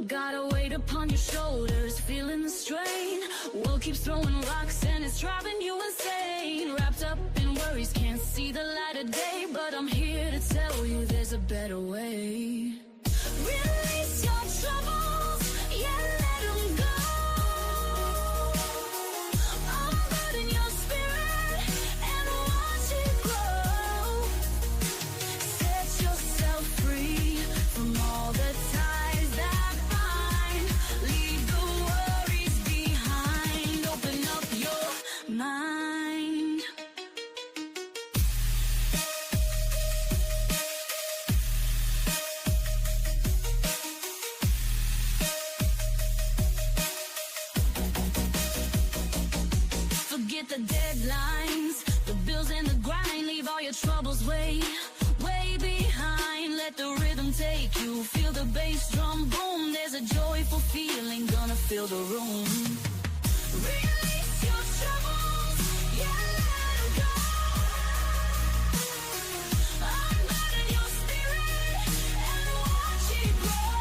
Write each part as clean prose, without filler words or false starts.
Got a weight upon your shoulders, feeling the strain. World keeps throwing rocks and it's driving you insane. Wrapped up in worries, can't see the light of day, but I'm here to tell you there's a better way. Release your troubles, yeah, let them go. Unburden your spirit and watch it grow. Set yourself free from all the ties that bind. Leave the worries behind. Open up your mind. Forget the deadlines, the bills and the grind. Leave all your troubles way, way behind. Let the rhythm take you. Feel the bass drum boom. There's a joyful feeling gonna fill the room. Release your troubles, yeah, let 'em go. Unburden your spirit and watch it grow.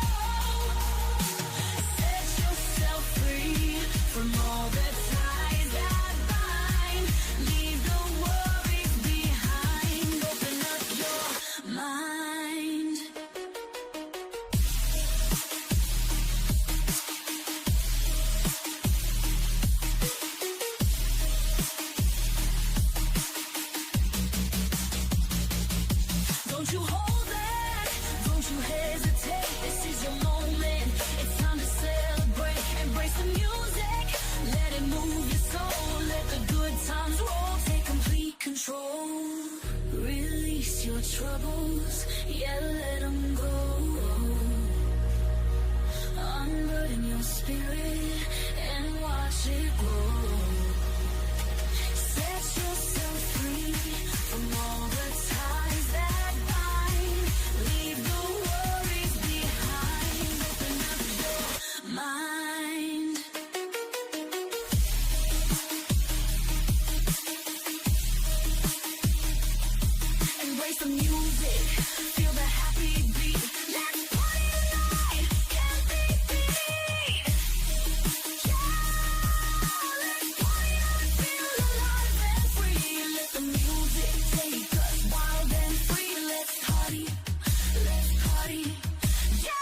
Set yourself free from all the ties that bind. Leave the worries behind. Open up your mind. Don't you hold back, don't you hesitate. This is your moment, it's time to celebrate. Embrace the music, let it move your soul. Let the good times roll, take complete control. Release your troubles, yeah, let them go. Unburden your spirit and watch it grow. Set yourself free from all the ties that bind. Leave the worries behind. Open up your mind. Embrace the music, feel the happy beat. Let's party tonight, can't be beat. Yeah, let's party and feel alive and free. Let the music take us wild and free. Let's party, yeah.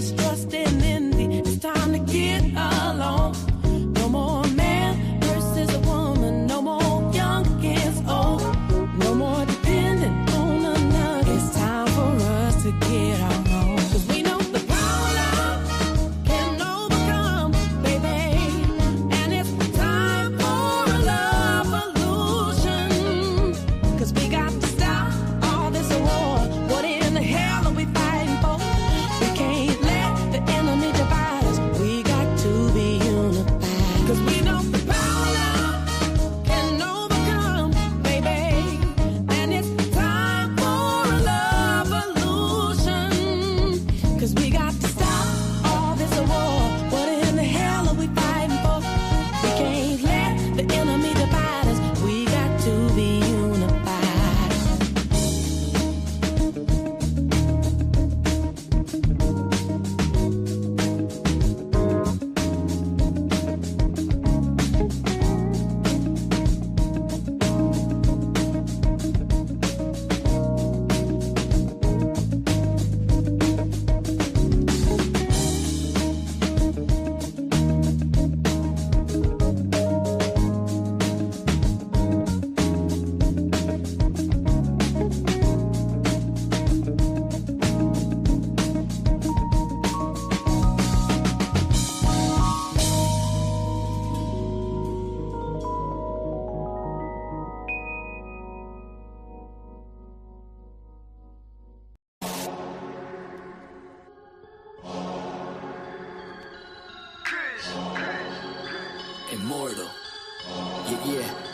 distrust and envy. It's time to get along. No more man versus a woman. No more young against old. No more dependent on another. It's time for us to get our own. 'Cause we know the power of love can overcome, baby. And it's time for a love revolution. 'Cause we got to stop all this war. What in the hell are we fighting for? We can't let the enemy divide us. We got to be unified. 'Cause we know the power of love can overcome, baby. And it's time for a love revolution. 'Cause we got to stop all this war. What in the hell are we fighting for? We can't let the enemy divide us. We got to be unified. Immortal.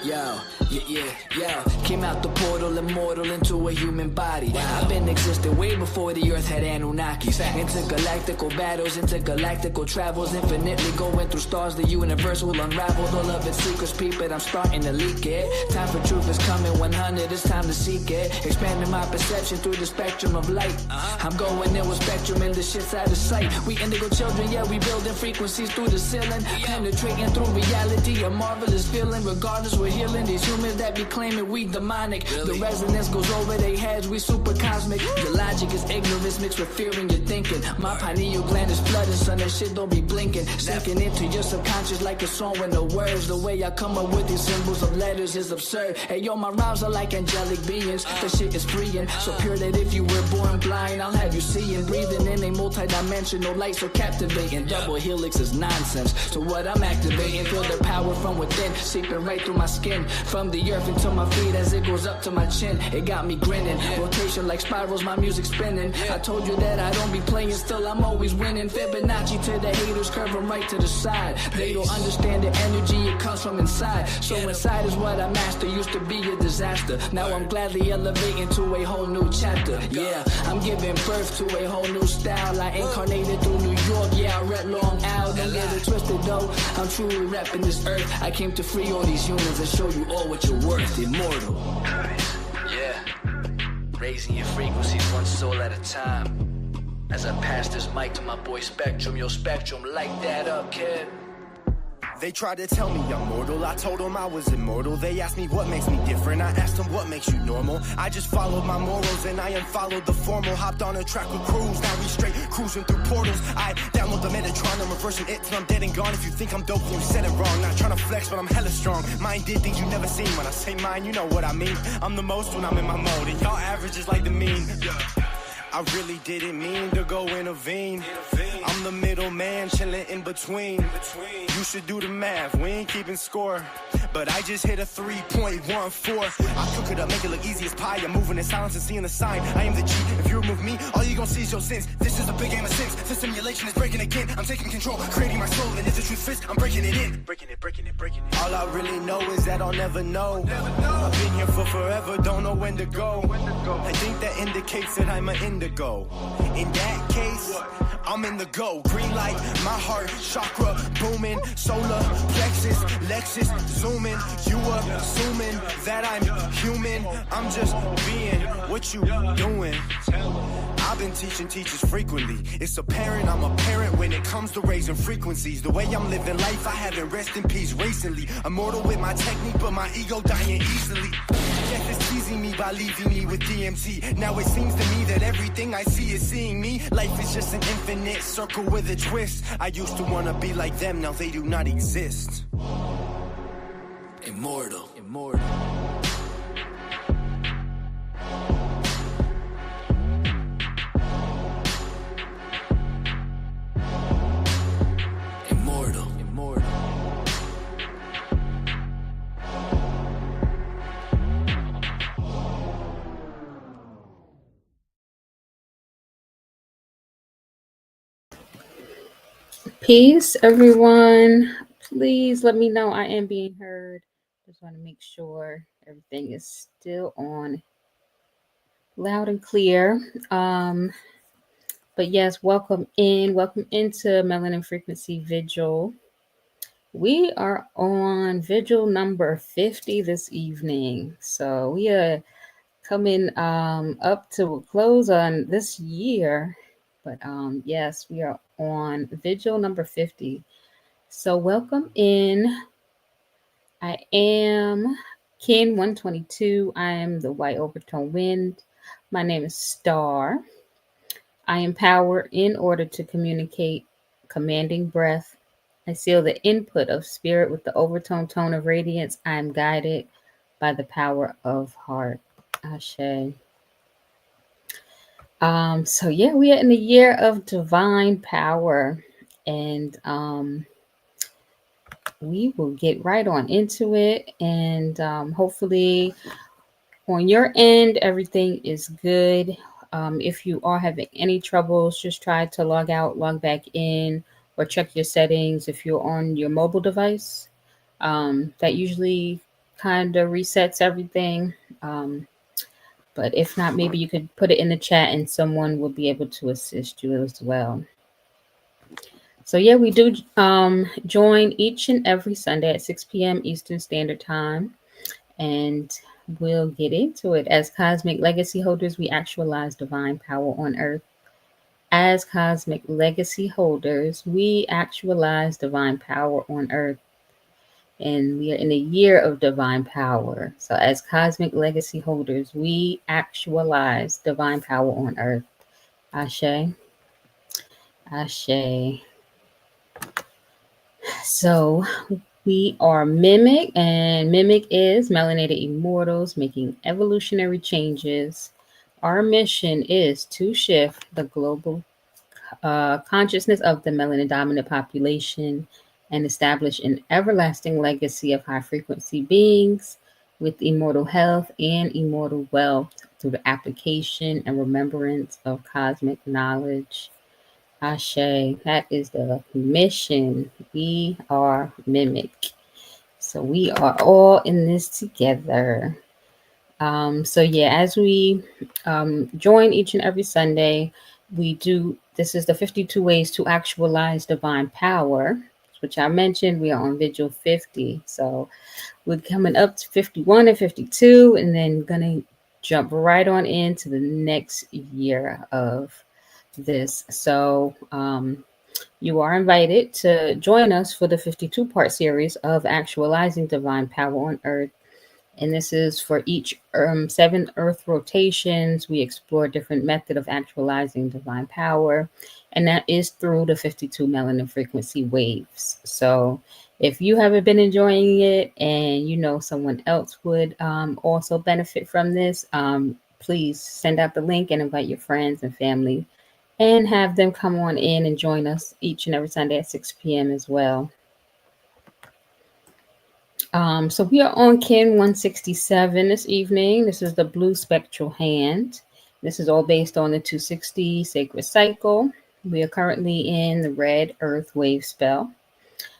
Yeah. Came out the portal, immortal into a human body. I've been existing way before the earth had Anunnakis. Intergalactical battles, intergalactical travels, infinitely going through stars. The universe will unravel all of its secrets, peep it. I'm starting to leak it. Time for truth is coming 100, it's time to seek it. Expanding my perception through the spectrum of light. I'm going in with spectrum and the shit's out of sight. We indigo children, yeah, we building frequencies through the ceiling. Penetrating through reality, a marvelous feeling. Regardless, we're healing these humans that be claiming we demonic. The resonance goes over their heads, we super cosmic. Your logic is ignorance mixed with fear in your thinking. My pineal gland is flooded, son, that shit don't be blinking. Sinking into your subconscious like a song with no words. The way I come up with these symbols of letters is absurd. Hey yo, my rhymes are like angelic beings. That shit is freeing, so pure that if you were born blind, I'll have you seeing. Breathing in a multi-dimensional light so captivating. Double helix is nonsense, so what I'm activating. Feel the power from within, seeping right through my skin. From the earth into my feet as it goes up to my chin. It got me grinning, rotation like spirals, my music spinning. I told you that I don't be playing, still I'm always winning. Fibonacci to the haters, curve them right to the side. They don't understand the energy, it comes from inside. So inside is what I master, used to be a disaster. Now I'm gladly elevating to a whole new chapter. Yeah, I'm giving birth to a whole new style. I incarnated through New York, yeah, I read Long Isle. Don't get it twisted though, I'm truly repping this earth. I came to free all these humans and show you all what you're worth. Immortal. Yeah, raising your frequencies one soul at a time. As I pass this mic to my boy Spectrum, yo Spectrum, light that up, kid. They tried to tell me I'm mortal, I told them I was immortal. They asked me what makes me different, I asked them what makes you normal. I just followed my morals and I unfollowed the formal. Hopped on a track with crews, now we straight cruising through portals. I download the Metatron, I'm reversing it till I'm dead and gone. If you think I'm dope, you said it wrong. Not trying to flex, but I'm hella strong. Mine did things you never seen. When I say mine, you know what I mean. I'm the most when I'm in my mode, and y'all average is like the mean. I really didn't mean to go intervene. I'm the middleman chilling in between. You should do the math, we ain't keeping score. But I just hit a 3.14. I cook it up, make it look easy as pie. I'm moving in silence and seeing the sign. I am the G. If you remove me, all you gon' see is your sins. This is a big game of sins. The simulation is breaking again. I'm taking control, creating my soul. And if the truth fits, I'm breaking it in. Breaking it. All I really know is that I'll never know. I've been here for forever, don't know when to go. I think that indicates that I'm an indigo. In that case, I'm in the go. Green light, my heart, chakra booming. Solar plexus, Lexus zooming. You assuming that I'm human. I'm just being what you doing. I've been teaching teachers frequently. It's apparent I'm a parent when it comes to raising frequencies. The way I'm living life, I haven't rest in peace recently. Immortal with my technique, but my ego dying easily. guess it's teasing me by leaving me with DMT. Now it seems to me that everything I see is seeing me. Life is just an infinite circle with a twist. I used to wanna be like them, now they do not exist. Immortal, immortal. Immortal, immortal. Peace, everyone. Please let me know I am being heard. Just want to make sure everything is still on loud and clear. But yes, welcome in. Welcome into Melanin Frequency Vigil. We are on vigil number 50 this evening. So we are coming up to a close on this year. But yes, we are on vigil number 50. So welcome in. I am Kin 122. I am the white overtone wind. My name is Star. I empower in order to communicate, commanding breath. I seal the input of spirit with the overtone tone of radiance. I am guided by the power of heart. Ashe. So yeah, we are in the year of divine power, and we will get right on into it. And hopefully, on your end, everything is good. If you are having any troubles, just try to log out, log back in, or check your settings if you're on your mobile device. That usually kind of resets everything. But if not, maybe you could put it in the chat and someone will be able to assist you as well. So yeah, we do join each and every Sunday at 6 p.m. Eastern Standard Time. And we'll get into it. As cosmic legacy holders, we actualize divine power on earth. As cosmic legacy holders, we actualize divine power on earth. And we are in a year of divine power. So, as cosmic legacy holders, we actualize divine power on earth. Ashe. Ashe. So, we are Mimic, and Mimic is Melanated Immortals making evolutionary changes. Our mission is to shift the global consciousness of the melanin dominant population and establish an everlasting legacy of high frequency beings with immortal health and immortal wealth through the application and remembrance of cosmic knowledge. Ashe, that is the mission. We are Mimic. So we are all in this together. So yeah, as we join each and every Sunday, we do, this is the 52 ways to actualize divine power, which I mentioned. We are on Vigil 50. So we're coming up to 51 and 52, and then gonna jump right on into the next year of this. So you are invited to join us for the 52-part series of Actualizing Divine Power on Earth. And this is for each 7 Earth rotations. We explore a different method of actualizing divine power. And that is through the 52 melanin frequency waves. So if you haven't been enjoying it and you know someone else would also benefit from this, please send out the link and invite your friends and family and have them come on in and join us each and every Sunday at 6 p.m. as well. So we are on Kin 167 this evening. This is the blue spectral hand. This is all based on the 260 sacred cycle. We are currently in the red earth wave spell.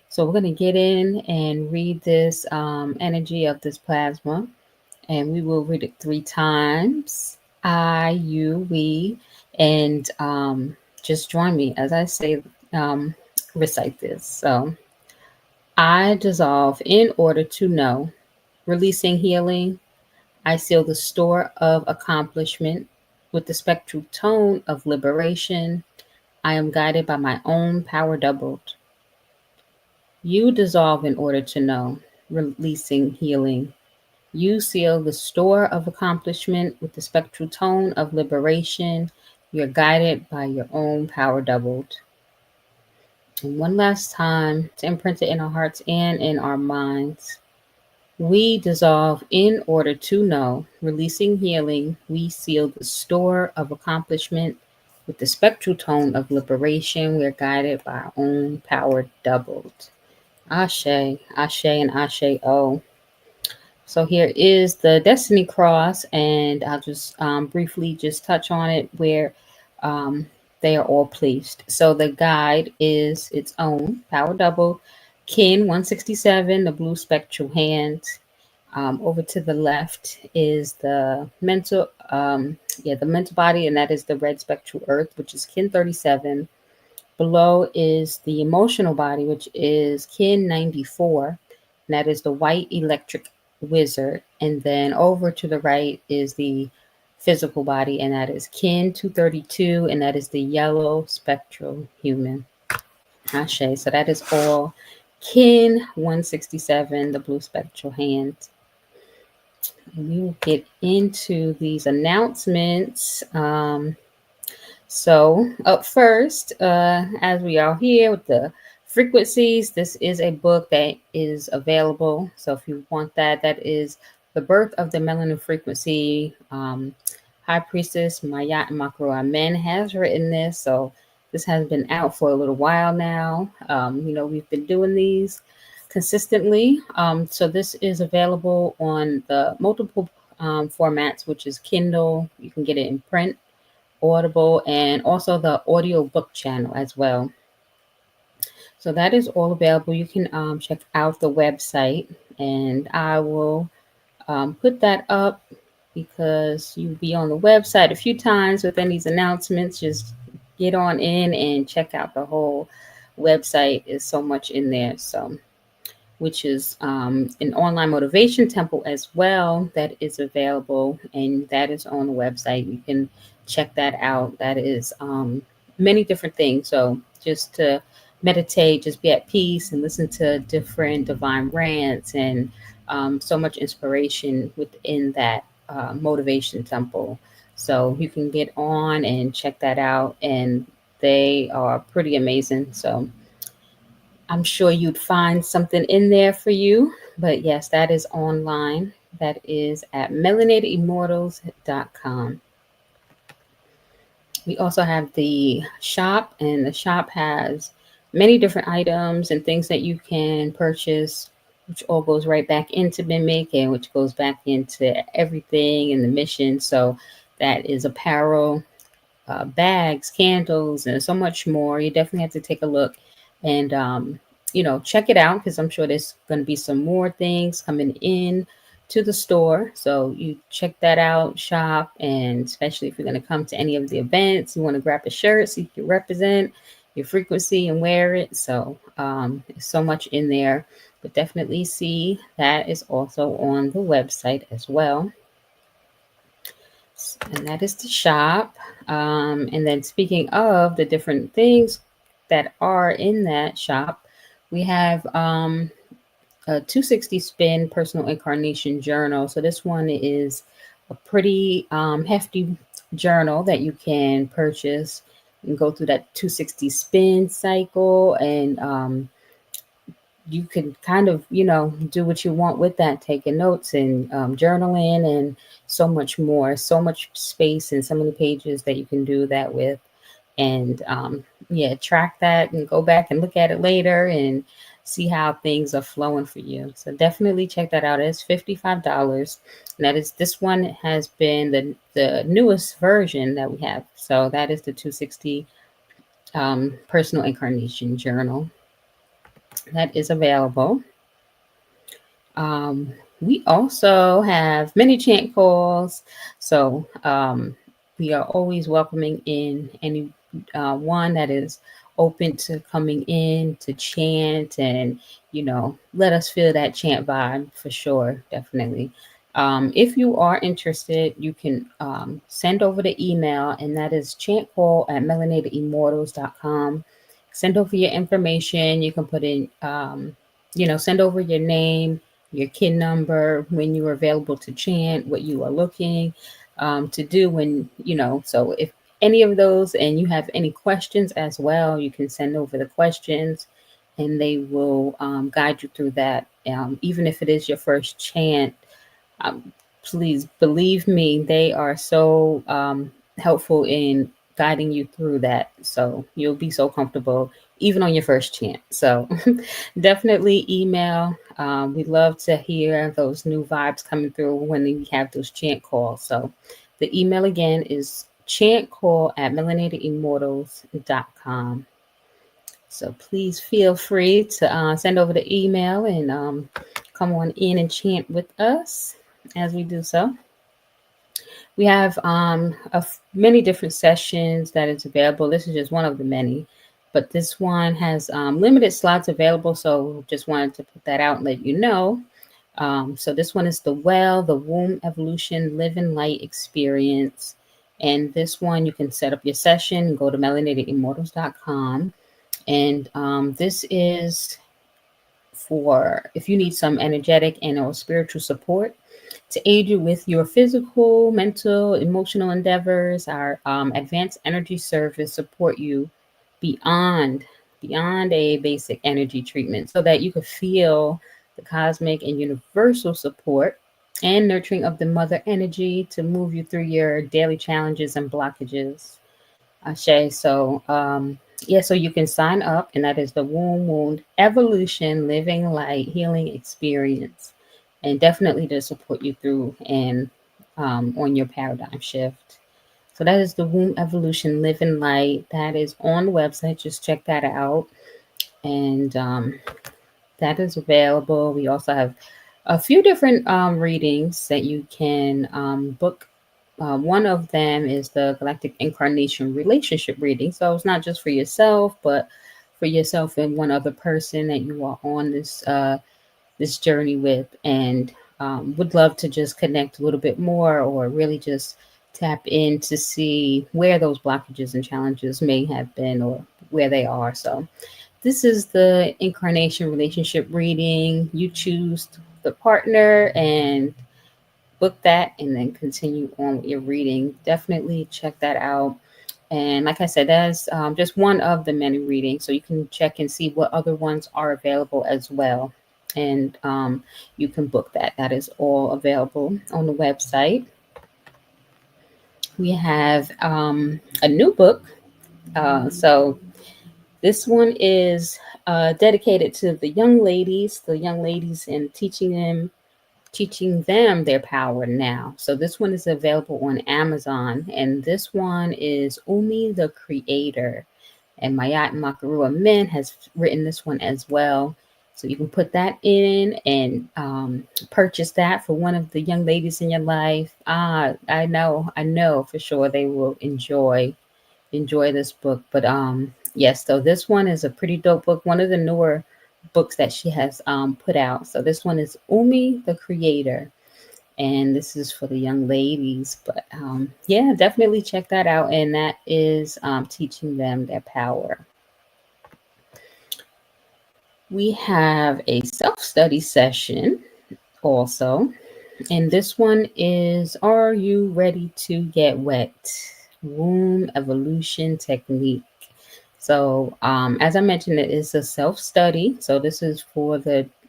So we're going to get in and read this energy of this plasma. And we will read it 3 times. I, you, we, and just join me as I say, recite this. So I dissolve in order to know, releasing healing. I seal the store of accomplishment with the spectral tone of liberation. I am guided by my own power doubled. You dissolve in order to know, releasing healing. You seal the store of accomplishment with the spectral tone of liberation. You're guided by your own power doubled. And one last time to imprint it in our hearts and in our minds. We dissolve in order to know, releasing healing. We seal the store of accomplishment with the spectral tone of liberation. We're guided by our own power doubled. Ashe, Ashe, and Ashe O. So here is the Destiny Cross, and I'll just briefly just touch on it where um, they are all placed. So the guide is its own power double, Kin 167, the blue spectral hand. Over to the left is the the mental body, and that is the red spectral earth, which is Kin 37. Below is the emotional body, which is Kin 94, and that is the white electric wizard. And then over to the right is the physical body, and that is Kin 232, and that is the yellow spectral human. Ashe. So that is all Kin 167, the blue spectral hand. And we will get into these announcements. So, up first, as we are here with the frequencies, this is a book that is available. So, if you want that, that is The Birth of the Melanin Frequency. High Priestess Mayat Makro Amen has written this. So, this has been out for a little while now. We've been doing these consistently. So, this is available on the multiple formats, which is Kindle. You can get it in print, Audible, and also the audio book channel as well. So that is all available. You can check out the website, and I will put that up because you'll be on the website a few times within these announcements. Just get on in and check out the whole website. Is so much in there. So, which is an online motivation temple as well that is available, and that is on the website. You can check that out. That is many different things. So just to meditate, just be at peace, and listen to different divine rants, and so much inspiration within that motivation temple. So you can get on and check that out, and they are pretty amazing. So I'm sure you'd find something in there for you. But yes, that is online. That is at melanatedimmortals.com. We also have the shop, and the shop has many different items and things that you can purchase, which all goes right back into Mimic, and which goes back into everything in the mission. So that is apparel, bags, candles, and so much more. You definitely have to take a look and check it out, because I'm sure there's going to be some more things coming in to the store. So you check that out, shop, and especially if you're going to come to any of the events, you want to grab a shirt so you can represent your frequency and wear it. So there's so much in there, but definitely see that is also on the website as well. And that is the shop. And then speaking of the different things that are in that shop, we have a 260 spin personal incarnation journal. So this one is a pretty hefty journal that you can purchase and go through that 260 spin cycle, and you can kind of, do what you want with that, taking notes and journaling and so much more, so much space and so many pages that you can do that with. And track that and go back and look at it later and see how things are flowing for you. So definitely check that out. It's $55. And that is, this one has been the newest version that we have. So that is the 260 personal incarnation journal that is available. We also have many chant calls. So we are always welcoming in any one that is open to coming in to chant, and let us feel that chant vibe for sure. Definitely. If you are interested, you can send over the email, and that is chantcall@melanatedimmortals.com. Send over your information. You can put in, send over your name, your kin number, when you are available to chant, what you are looking to do when, so if any of those and you have any questions as well, you can send over the questions and they will guide you through that. Even if it is your first chant, um, please believe me, they are so helpful in guiding you through that. So you'll be so comfortable even on your first chant. So definitely email. We love to hear those new vibes coming through when we have those chant calls. So the email again is chantcall@melanatedimmortals.com. So please feel free to send over the email and come on in and chant with us as we do so. We have many different sessions that is available. This is just one of the many, but this one has limited slots available. So just wanted to put that out and let you know. So this one is the Womb Evolution Live in Light Experience. And this one, you can set up your session, go to melanatedimmortals.com. And this is for if you need some energetic and or spiritual support to aid you with your physical, mental, emotional endeavors. Our advanced energy service support you beyond beyond a basic energy treatment so that you could feel the cosmic and universal support and nurturing of the mother energy to move you through your daily challenges and blockages. Ashe. So, yeah, so you can sign up, and that is the Womb Wound Evolution Living Light Healing Experience, and definitely to support you through and on your paradigm shift. So that is the Womb Evolution Living Light. That is on the website. Just check that out, and that is available. We also have a few different readings that you can book. One of them is the Galactic Incarnation Relationship reading. So it's not just for yourself, but for yourself and one other person that you are on this journey with, and would love to just connect a little bit more, or really just tap in to see where those blockages and challenges may have been or where they are. So this is the incarnation relationship reading. You choose the partner and book that and then continue on with your reading. Definitely check that out. And like I said, that's just one of the many readings. So you can check and see what other ones are available as well. And you can book that. That is all available on the website. We have a new book. So this one is dedicated to the young ladies, and teaching them their power now. So this one is available on Amazon, and this one is Umi the Creator. And Mayat Makarua Min has written this one as well. So you can put that in and purchase that for one of the young ladies in your life. I know for sure they will enjoy this book. But yes, so this one is a pretty dope book, one of the newer books that she has put out. So this one is Umi the Creator, and this is for the young ladies. But yeah, definitely check that out, and that is teaching them their power. We have a self-study session also, and this one is Are You Ready to Get Wet? Womb Evolution Technique. So, as I mentioned, it is a self study. So, this is for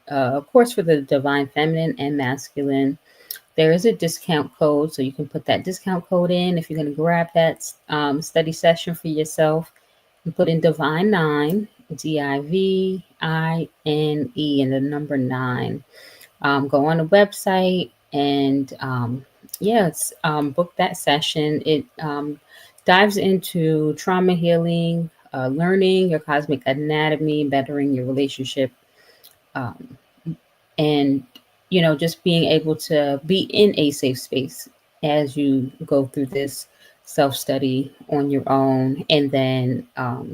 of course, for the divine feminine and masculine. There is a discount code, so you can put that discount code in if you're going to grab that study session for yourself. And put in Divine 9, DIVINE, and the number 9. Go on the website and yes, book that session. It dives into trauma healing, learning your cosmic anatomy, bettering your relationship, um, and just being able to be in a safe space as you go through this self study on your own. And then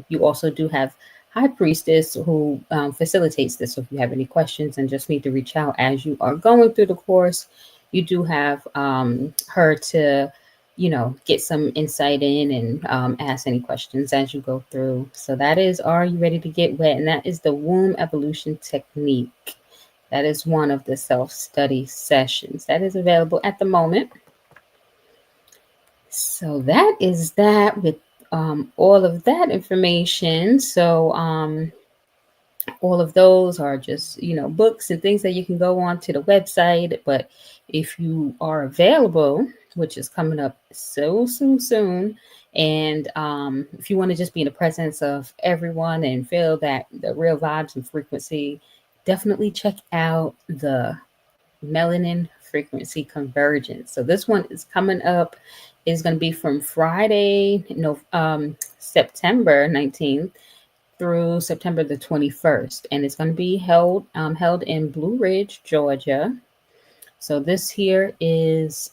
you also do have High Priestess who facilitates this. So if you have any questions and just need to reach out as you are going through the course, you do have her to get some insight in and ask any questions as you go through. So that is Are You Ready to Get Wet? And that is the Womb Evolution Technique. That is one of the self-study sessions that is available at the moment. So that is that with all of that information. So all of those are just, books and things that you can go on to the website. But if you are available, which is coming up so soon, and if you want to just be in the presence of everyone and feel that the real vibes and frequency, definitely check out the Melanin Frequency Convergence. So this one is coming up, is going to be from Friday, no, September 19th through September the 21st, and it's going to be held in Blue Ridge, Georgia. So this here is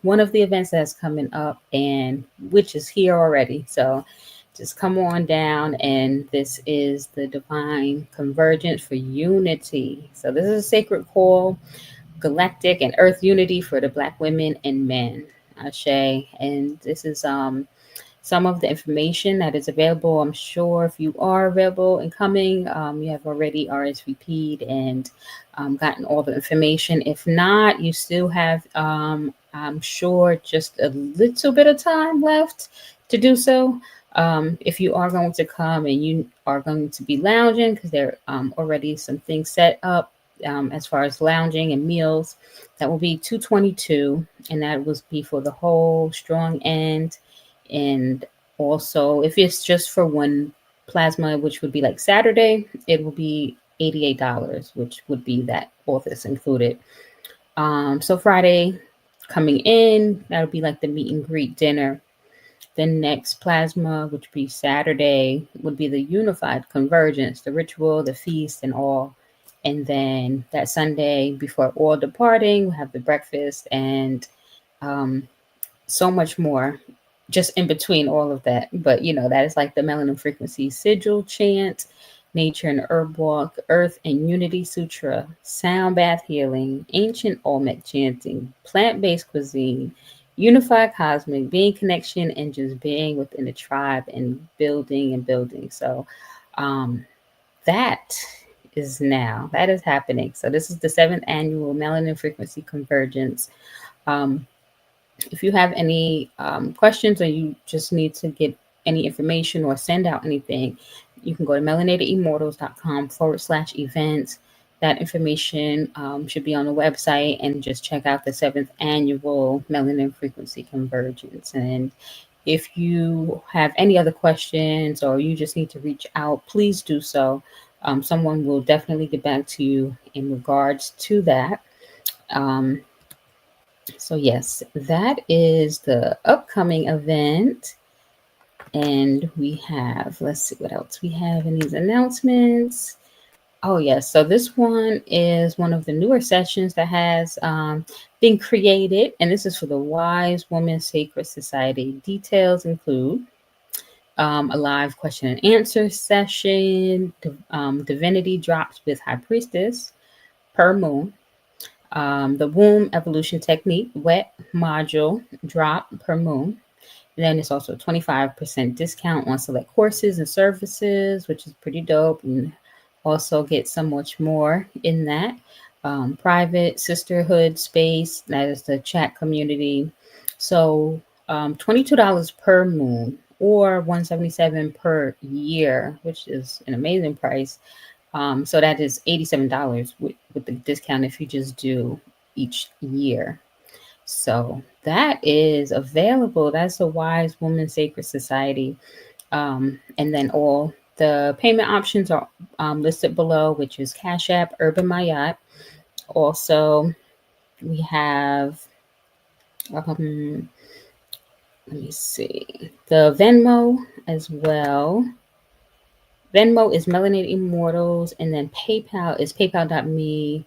one of the events that's coming up, and which is here already. So just come on down, and this is the Divine Convergence for Unity. So this is a sacred call, galactic and earth unity for the Black women and men. Ashe. And this is some of the information that is available. I'm sure if you are available and coming, you have already RSVP'd and gotten all the information. If not, you still have, I'm sure, just a little bit of time left to do so. If you are going to come and you are going to be lounging, because there are already some things set up as far as lounging and meals, that will be 222, and that will be for the whole strong end. And also, if it's just for one plasma, which would be like Saturday, it will be $88, which would be that all this included. So Friday coming in, that'll be like the meet and greet dinner. The next plasma, which would be Saturday, would be the unified convergence, the ritual, the feast, and all. And then that Sunday, before all departing, we'll have the breakfast and so much more just in between all of that. But that is like the Melanin Frequency Sigil chant, Nature and Herb Walk, Earth and Unity Sutra, Sound Bath Healing, Ancient Olmec Chanting, Plant-Based Cuisine, Unified Cosmic, Being Connection, and just being within the tribe and building and building. So that that is happening. So this is the 7th annual Melanin Frequency Convergence. If you have any questions, or you just need to get any information or send out anything, you can go to melanatedimmortals.com/events. That information should be on the website, and just check out the 7th annual Melanin Frequency Convergence. And if you have any other questions, or you just need to reach out, please do so. Someone will definitely get back to you in regards to that. So yes, that is the upcoming event. And we have, let's see what else we have in these announcements. Oh yes, so this one is one of the newer sessions that has been created, and this is for the Wise Woman Sacred Society. Details include a live question and answer session, divinity drops with High Priestess per moon, the womb evolution technique, wet module drop per moon. Then it's also a 25% discount on select courses and services, which is pretty dope. And also get so much more in that. Private sisterhood space, that is the chat community. So $22 per moon, or $177 per year, which is an amazing price. So that is $87 with the discount if you just do each year. So that is available. That's the Wise Woman Sacred Society. And then all the payment options are listed below, which is Cash App, Urban Mayat. Also, we have, let me see, the Venmo as well. Venmo is Melanated Immortals, and then PayPal is paypal.me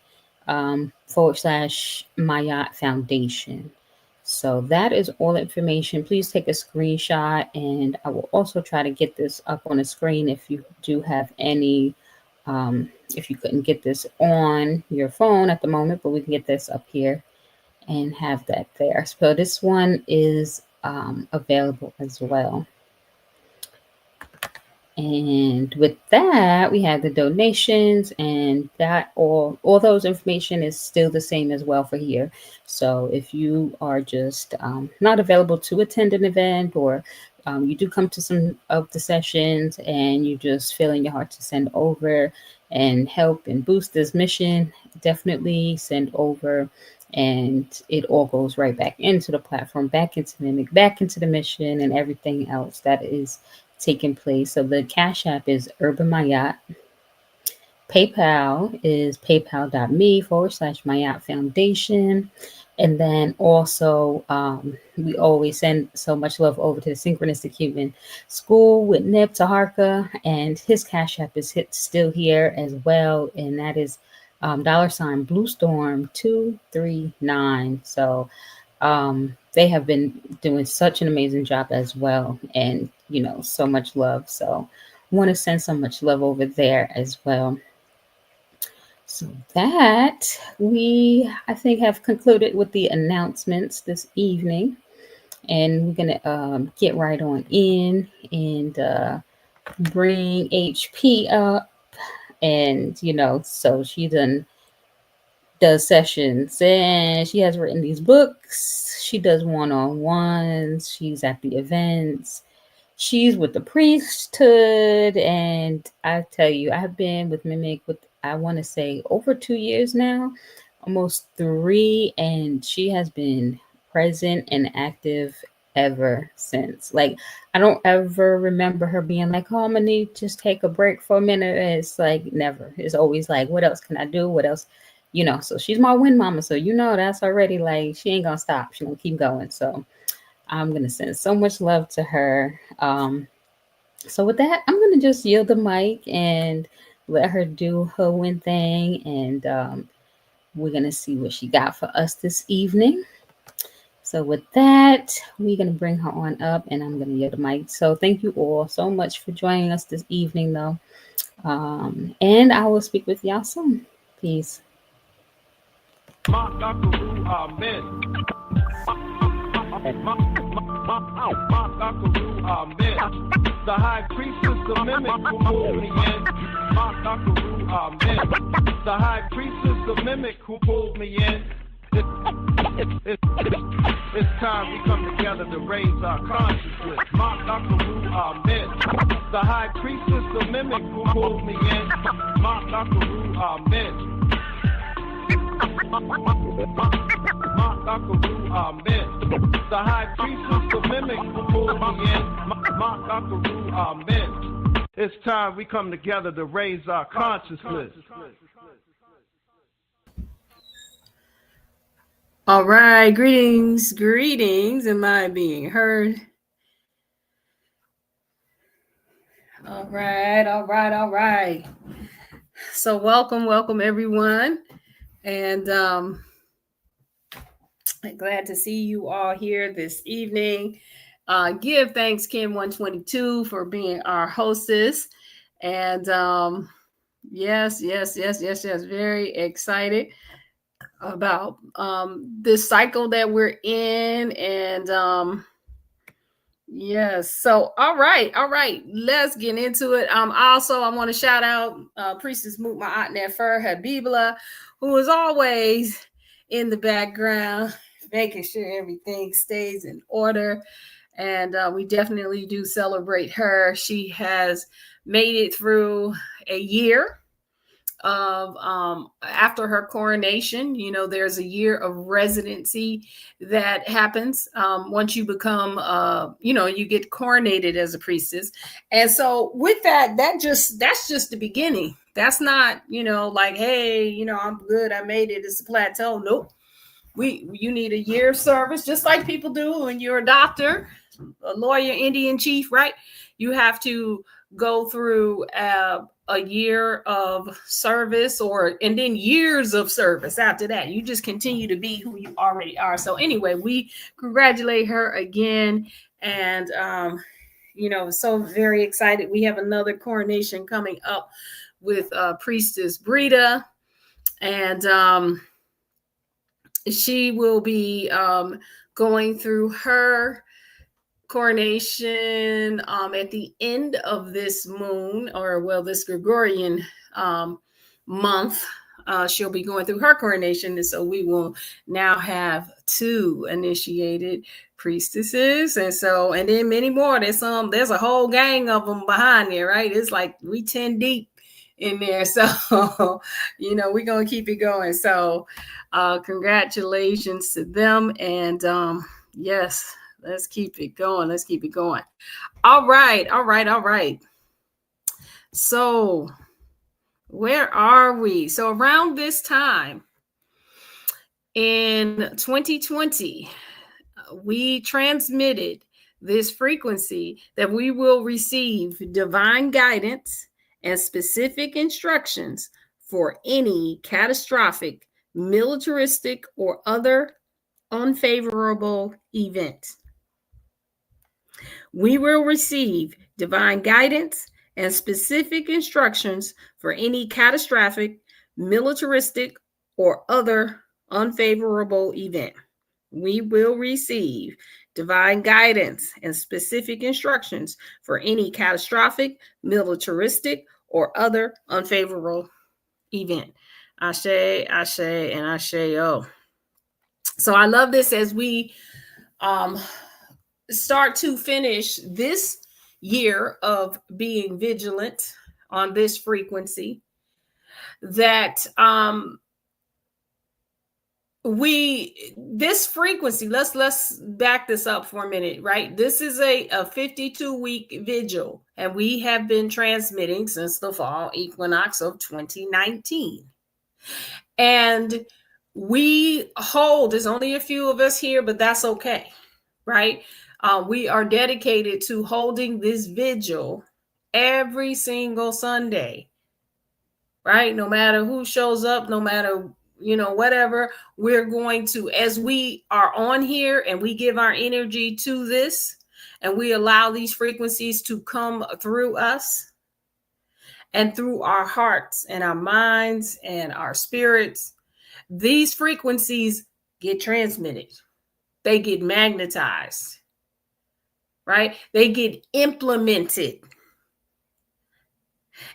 /Mayat Foundation. So that is all information. Please take a screenshot, and I will also try to get this up on the screen if you do have any, if you couldn't get this on your phone at the moment, but we can get this up here and have that there. So this one is available as well. And with that, we have the donations, and that all those information is still the same as well for here. So if you are just not available to attend an event, or you do come to some of the sessions and you just feel in your heart to send over and help and boost this mission, definitely send over. And it all goes right back into the platform, back into Mimic, back into the mission, and everything else that is taking place. So the Cash App is Urban Mayat. PayPal is paypal.me/Mayat Foundation. And then also, we always send so much love over to the Synchronistic Human School with Nip Taharka, and his Cash App is still here as well, and that is $Blue Storm 239. So they have been doing such an amazing job as well, and so much love. So want to send so much love over there as well. So that we, I think, have concluded with the announcements this evening, and we're gonna get right on in and bring HP up, and so she does sessions, and she has written these books. She does one-on-ones. She's at the events. She's with the priesthood, and I tell you, I've been with Mimic with, I want to say, over 2 years now, almost three, and she has been present and active ever since. Like, I don't ever remember her being like, "Oh, I'm gonna need to just take a break for a minute." It's like never. It's always like, "What else can I do? What else?" So she's my win mama. So that's already like she ain't gonna stop. She gonna keep going. So I'm gonna send so much love to her. So with that, I'm gonna just yield the mic and let her do her win thing, and we're gonna see what she got for us this evening. So with that, we're gonna bring her on up, and I'm gonna yield the mic. So thank you all so much for joining us this evening, though, and I will speak with y'all soon. Peace. The high priestess of Mimic who pulled me in. The high priestess of Mimic who pulled me in. It's time we come together to raise our consciousness. Amen. The high priestess of Mimic who pulled me in. Amen. Amen. The high priestess of Mimic who pulled me in. Amen. It's time we come together to raise our consciousness. All right, greetings. Am I being heard? All right. So welcome everyone. And I'm glad to see you all here this evening. Give thanks, Kim 122, for being our hostess. And yes, very excited about this cycle that we're in. And yes, so all right, let's get into it. Also, I want to shout out Priestess Moot Ma'at Nefer Habibla, who is always in the background making sure everything stays in order. And we definitely do celebrate her. She has made it through a year of after her coronation. There's a year of residency that happens once you become you get coronated as a priestess. And so with that's just the beginning. That's not like, hey, I'm good, I made it, it's a plateau. Nope. You need a year of service, just like people do when you're a doctor, a lawyer, Indian chief, right? You have to go through a year of service, and then years of service after that. You just continue to be who you already are. So anyway, we congratulate her again, and so very excited. We have another coronation coming up with Priestess Brita, and she will be going through her coronation at the end of this moon, or well, this Gregorian month. She'll be going through her coronation, and so we will now have 2 initiated priestesses, and then many more. There's a whole gang of them behind there, right? It's like we 10 deep in there, so we're gonna keep it going. So congratulations to them, and yes, let's keep it going. Let's keep it going. All right. So where are we? So around this time in 2020, we transmitted this frequency that we will receive divine guidance and specific instructions for any catastrophic, militaristic, or other unfavorable event. We will receive divine guidance and specific instructions for any catastrophic, militaristic, or other unfavorable event. We will receive divine guidance and specific instructions for any catastrophic, militaristic, or other unfavorable event. Ashe, Ashe, and Ashe. So I love this as we start to finish this year of being vigilant on this frequency, that this frequency, let's back this up for a minute, right? This is a 52-week vigil, and we have been transmitting since the fall equinox of 2019. And we hold, there's only a few of us here, but that's okay, right? We are dedicated to holding this vigil every single Sunday, right? No matter who shows up, no matter, whatever, we're going to, as we are on here and we give our energy to this and we allow these frequencies to come through us and through our hearts and our minds and our spirits, these frequencies get transmitted. They get magnetized, right? They get implemented.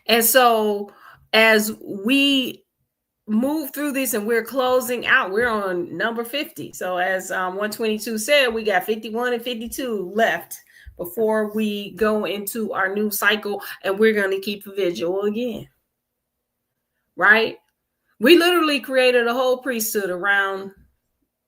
And so as we move through this and we're closing out, we're on number 50. So as 122 said, we got 51 and 52 left before we go into our new cycle, and we're going to keep a vigil again, right? We literally created a whole priesthood around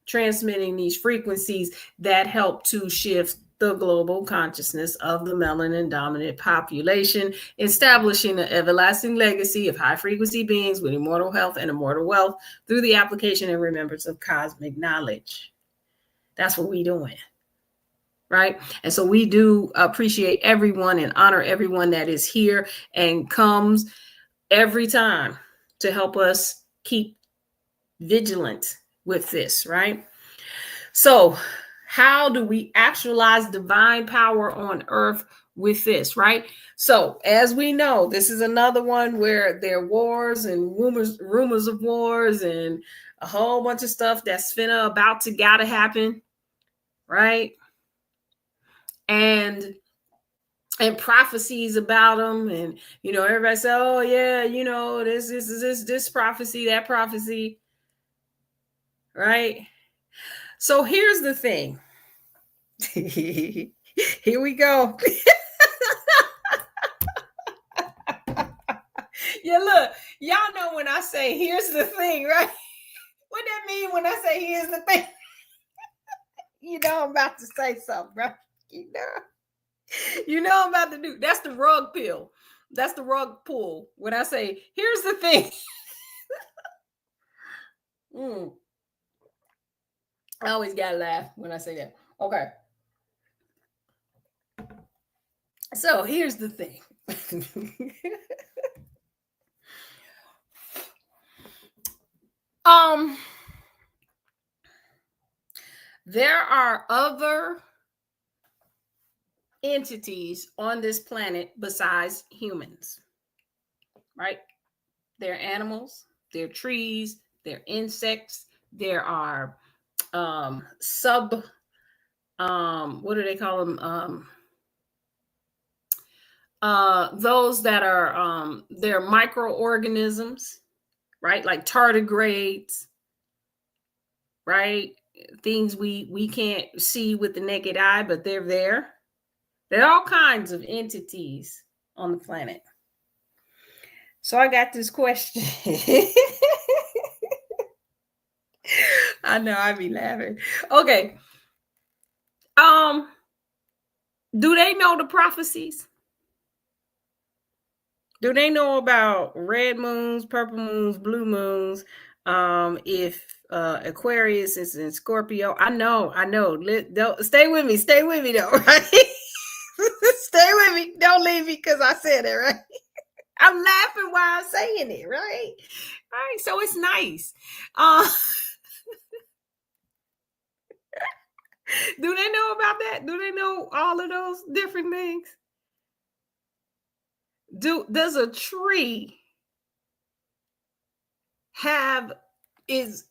transmitting these frequencies that help to shift the global consciousness of the melanin dominant population, establishing an everlasting legacy of high frequency beings with immortal health and immortal wealth through the application and remembrance of cosmic knowledge. That's what we're doing, right? And so we do appreciate everyone and honor everyone that is here and comes every time to help us keep vigilant with this, right? So how do we actualize divine power on earth with this, right? So as we know, this is another one where there are wars and rumors of wars and a whole bunch of stuff that's about to gotta happen, right? And prophecies about them, and everybody say, oh yeah, this prophecy, that prophecy, right? So here's the thing. Here we go. Yeah, look, y'all know when I say here's the thing, right? What that mean when I say here's the thing? I'm about to say something, bro. I'm about to do. That's the rug pull. That's the rug pull. When I say here's the thing. I always gotta laugh when I say that. Okay. So here's the thing. There are other entities on this planet besides humans, right? They're animals, they're trees, they're insects, there are what do they call them? Those that are they're microorganisms, right? Like tardigrades, right? Things we can't see with the naked eye, but they're there. There are all kinds of entities on the planet. So I got this question. I know I be laughing. Okay. Do they know the prophecies? Do they know about red moons, purple moons, blue moons? If Aquarius is in Scorpio, I know. Don't stay with me though, right? Stay with me. Don't leave me because I said it, right? I'm laughing while I'm saying it, right? All right, so it's nice. Do they know about that? Do they know all of those different things? Does a tree have is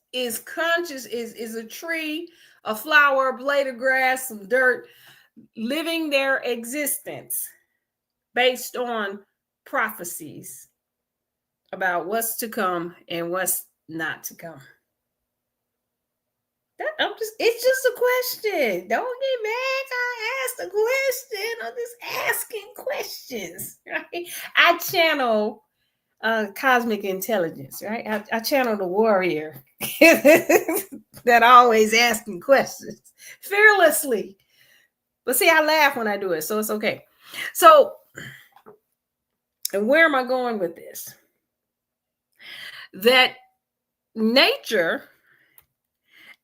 conscious? Is a tree, a flower, a blade of grass, some dirt, living their existence based on prophecies about what's to come and what's not to come? It's just a question. Don't get mad. I asked a question. I'm just asking questions, right? I channel cosmic intelligence, right? I channel the warrior that always asking questions fearlessly. But see, I laugh when I do it, so it's okay. So, and where am I going with this? That nature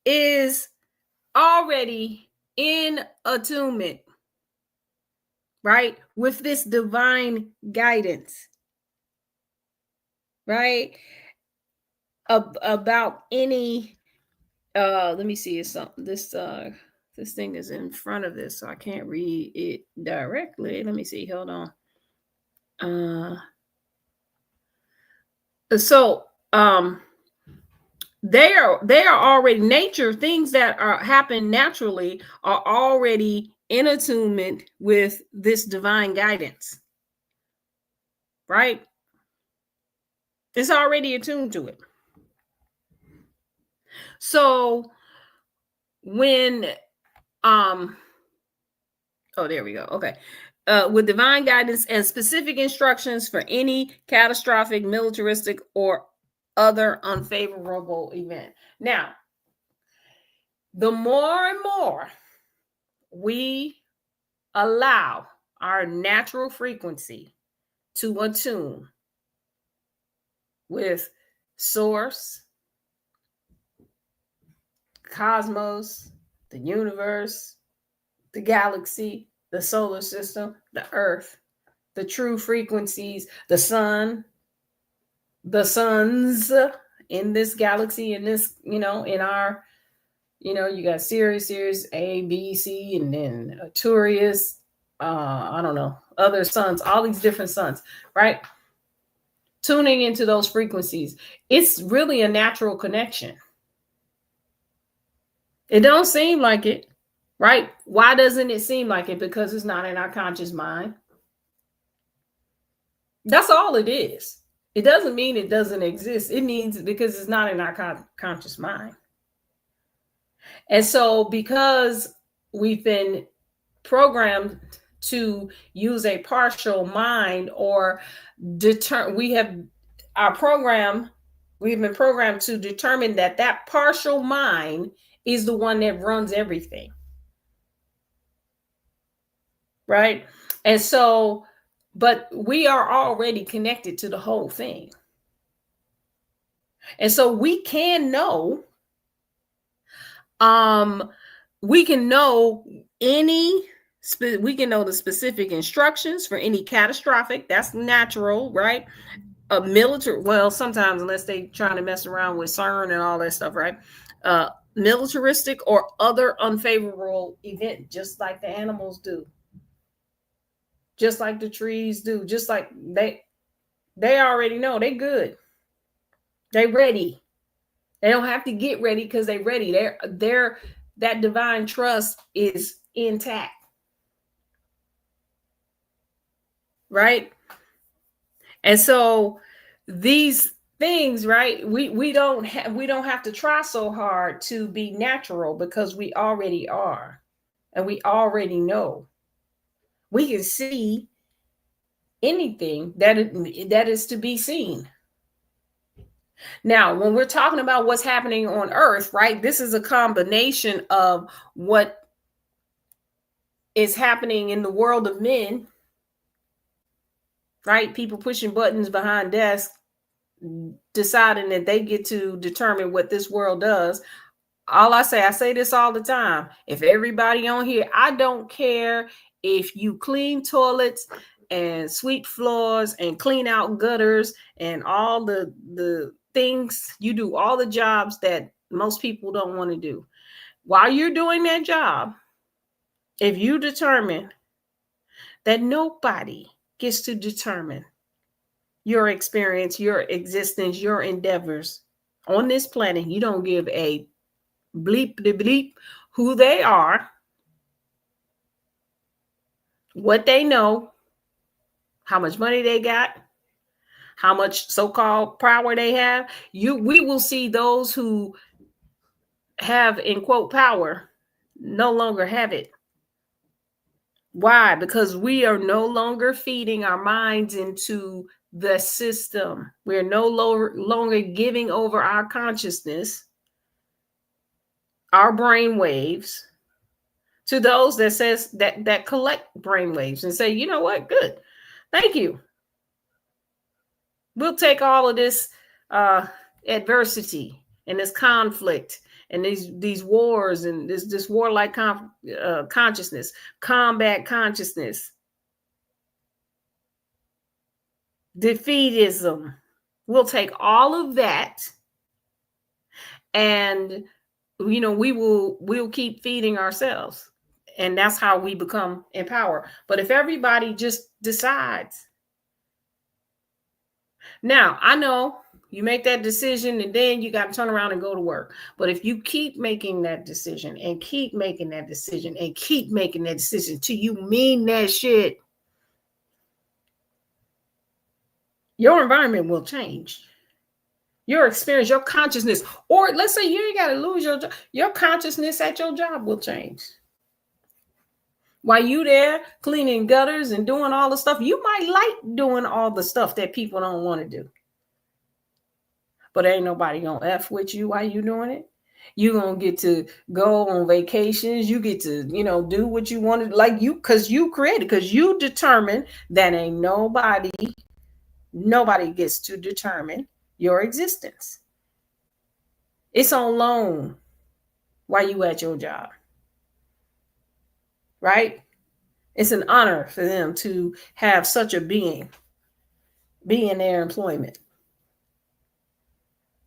is already in attunement, right, with this divine guidance, right, about any let me see, it's something this thing is in front of this, so I can't read it directly. Let me see, hold on. So they are already, nature, things that are happen naturally are already in attunement with this divine guidance, right? It's already attuned to it. So when oh, there we go. Okay. With divine guidance and specific instructions for any catastrophic, militaristic, or other unfavorable event. Now, the more and more we allow our natural frequency to attune with source, cosmos, the universe, the galaxy, the solar system, the earth, the true frequencies, the sun, the suns in this galaxy, in this, in our, you got Sirius A, B, C, and then Arcturus, I don't know, other suns, all these different suns, right? Tuning into those frequencies. It's really a natural connection. It don't seem like it, right? Why doesn't it seem like it? Because it's not in our conscious mind. That's all it is. It doesn't mean it doesn't exist. It means because it's not in our conscious mind. And so because we've been programmed to use a partial mind, or we've been programmed to determine that partial mind is the one that runs everything. Right? And so, but we are already connected to the whole thing. And so we can know, we can know the specific instructions for any catastrophic, that's natural, right? A military, well, sometimes, unless they trying to mess around with CERN and all that stuff, right? Militaristic or other unfavorable event, just like the animals do, just like the trees do, just like they already know they good. They ready. They don't have to get ready because they ready. that divine trust is intact, right? And so these things, right, we don't have to try so hard to be natural, because we already are, and we already know. We can see anything that is to be seen. Now, when we're talking about what's happening on earth, right, this is a combination of what is happening in the world of men, right? People pushing buttons behind desks, deciding that they get to determine what this world does. I say this all the time. If everybody on here, I don't care if you clean toilets and sweep floors and clean out gutters and all the things, you do all the jobs that most people don't want to do. While you're doing that job, if you determine that nobody gets to determine your experience, your existence, your endeavors on this planet, you don't give a bleep de bleep who they are, what they know, how much money they got, how much so-called power they have. We will see those who have, in quote, power no longer have it. Why? Because we are no longer feeding our minds into the system. We're no longer giving over our consciousness, our brain waves, to those that collect brain waves and say, you know what, good, thank you. We'll take all of this adversity and this conflict and these wars and this warlike consciousness, combat consciousness, defeatism. We'll take all of that, and we'll keep feeding ourselves, and that's how we become empowered. But if everybody just decides, now I know you make that decision and then you got to turn around and go to work. But if you keep making that decision and keep making that decision and keep making that decision till you mean that shit, your environment will change. Your experience, your consciousness, or let's say you ain't got to lose your job, your consciousness at your job will change. While you there cleaning gutters and doing all the stuff, you might like doing all the stuff that people don't want to do. But ain't nobody gonna F with you while you doing it. You gonna get to go on vacations. You get to, do what you wanted, like because you created, because you determined that ain't nobody gets to determine your existence. It's on loan while you at your job, right? It's an honor for them to have such a being be in their employment.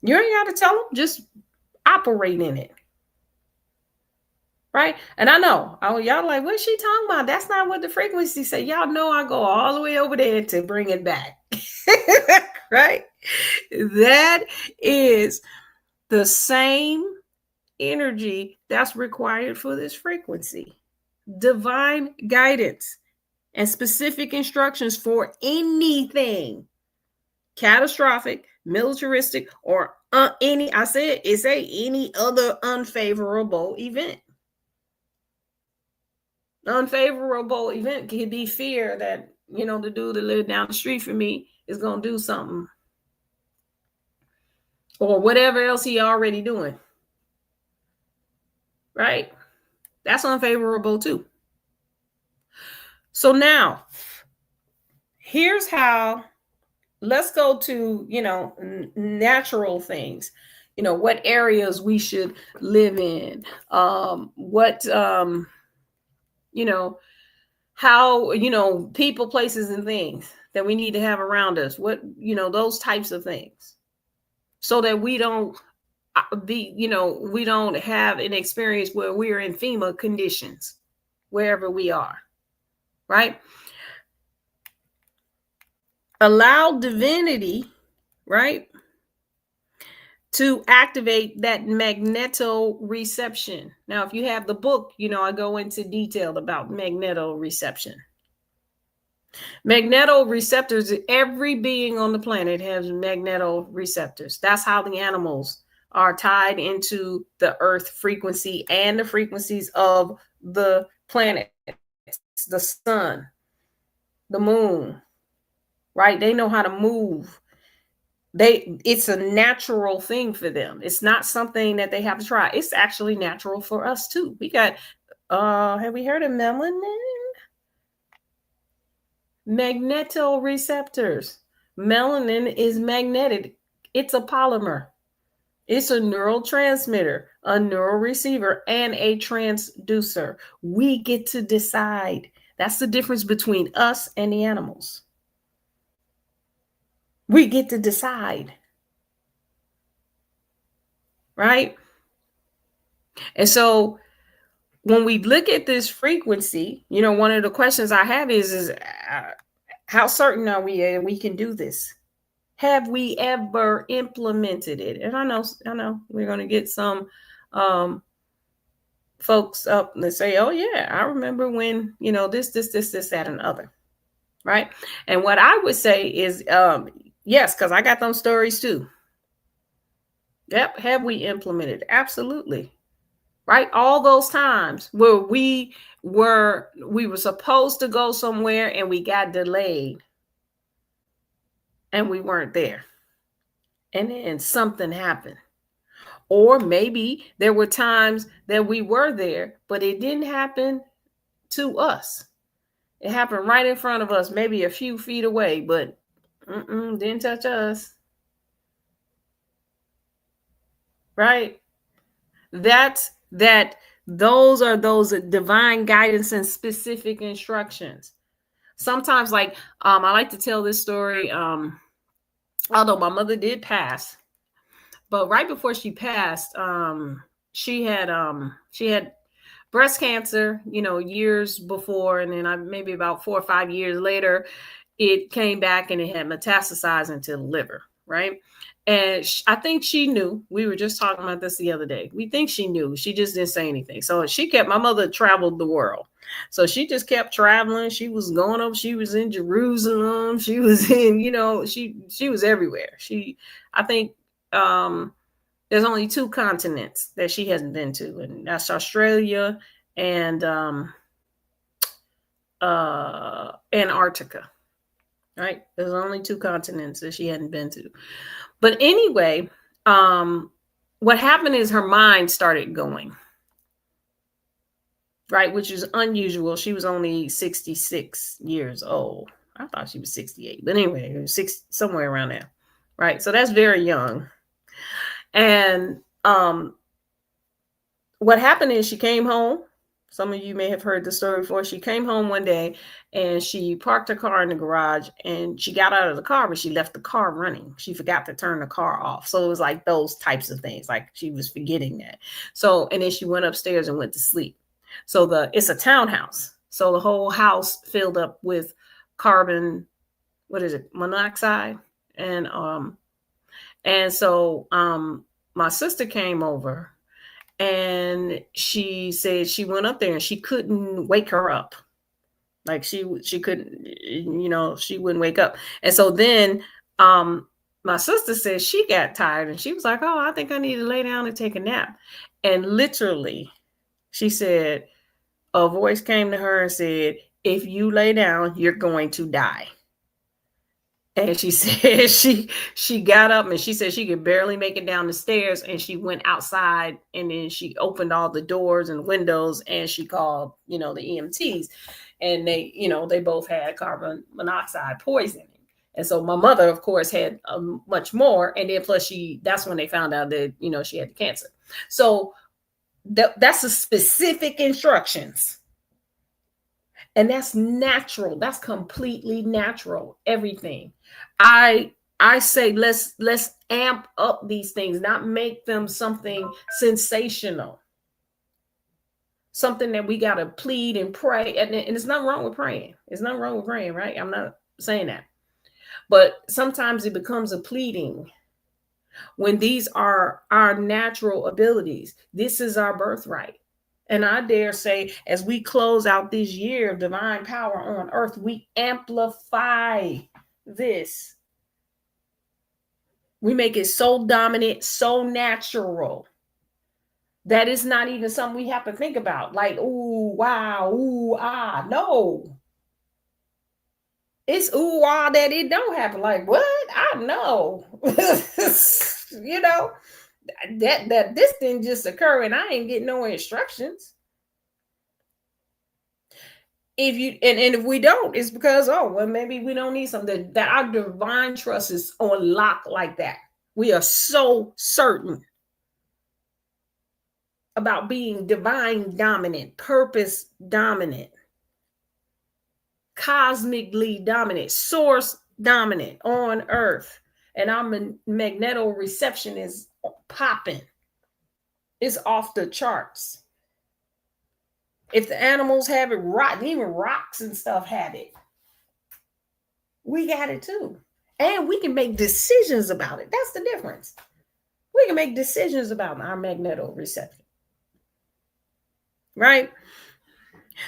You ain't got to tell them, just operate in it. Right? And I know, y'all like, what's she talking about? That's not what the frequency say. Y'all know I go all the way over there to bring it back. Right? That is the same energy that's required for this frequency. Divine guidance and specific instructions for anything catastrophic, militaristic, or any other unfavorable event. Unfavorable event could be fear that, the dude that lived down the street from me is going to do something, or whatever else he already doing. Right? That's unfavorable too. So now, here's how, let's go to, natural things. What areas we should live in. How, people, places, and things that we need to have around us. What, those types of things. So that we don't we don't have an experience where we are in FEMA conditions, wherever we are. Right? Allow divinity, right, to activate that magnetoreception. Now, if you have the book, I go into detail about magnetoreception. Magnetoreceptors, every being on the planet has magnetoreceptors. That's how the animals are tied into the earth frequency and the frequencies of the planets, the sun, the moon, right? They know how to move. It's a natural thing for them. It's not something that they have to try. It's actually natural for us too. We got have we heard of melanin? Magnetoreceptors. Melanin is magnetic. It's a polymer. It's a neurotransmitter, a neuroreceiver, and a transducer. We get to decide. That's the difference between us and the animals. We get to decide. Right? And so when we look at this frequency, one of the questions I have is how certain are we can do this? Have we ever implemented it? And I know we're going to get some folks up and say, oh yeah, I remember when, this, that, and other. Right. And what I would say is, yes, because I got those stories too. Yep. Have we implemented? Absolutely. Right. All those times where we were supposed to go somewhere and we got delayed and we weren't there. And then something happened. Or maybe there were times that we were there, but it didn't happen to us. It happened right in front of us, maybe a few feet away, but didn't touch us. Right? Those are those divine guidance and specific instructions. Sometimes, like, I like to tell this story, although my mother did pass, but right before she passed, she had breast cancer, years before, and then maybe about 4 or 5 years later, it came back and it had metastasized into the liver, right? And I think she knew. We were just talking about this the other day. We think she knew. She just didn't say anything. So my mother traveled the world. So she just kept traveling. She was going up. She was in Jerusalem. She was in, she was everywhere. I think there's only 2 continents that she hasn't been to, and that's Australia and Antarctica. Right? There's only 2 continents that she hadn't been to. But anyway, what happened is her mind started going. Right? Which is unusual. She was only 66 years old. I thought she was 68. But anyway, it was somewhere around there. Right? So that's very young. And what happened is she came home. Some of you may have heard the story before. She came home one day and she parked her car in the garage and she got out of the car, but she left the car running. She forgot to turn the car off. So it was like those types of things, like she was forgetting that. So, and then she went upstairs and went to sleep. So it's a townhouse. So the whole house filled up with carbon, monoxide. And so my sister came over. And she said she went up there and she couldn't wake her up. Like she couldn't, she wouldn't wake up. And so then my sister said she got tired and she was like, oh, I think I need to lay down and take a nap. And literally, she said, a voice came to her and said, if you lay down, you're going to die. And she said she got up and she said she could barely make it down the stairs, and she went outside and then she opened all the doors and windows and she called, the EMTs, and they both had carbon monoxide poisoning. And so my mother, of course, had much more. And then plus that's when they found out that, she had the cancer. So that's the specific instructions. And that's natural. That's completely natural. Everything. I say let's amp up these things, not make them something sensational. Something that we got to plead and pray. And it's nothing wrong with praying. It's nothing wrong with praying, right? I'm not saying that. But sometimes it becomes a pleading. when these are our natural abilities. This is our birthright. And I dare say, as we close out this year of divine power on earth, we amplify this. We make it so dominant, so natural that it's not even something we have to think about. Like, ooh, wow, ooh, ah. No. It's ooh, ah, that it don't happen. Like, what? I know. You know, that this didn't just occur and I ain't getting no instructions. If you and if we don't, it's because, oh well, maybe we don't need something. That our divine trust is on lock like that. We are so certain about being divine dominant, purpose dominant, cosmically dominant, source dominant on earth. And our magnetoreception is popping. It's off the charts. If the animals have it, rock, even rocks and stuff have it. We got it too. And we can make decisions about it. That's the difference. We can make decisions about our magnetoreception. Right?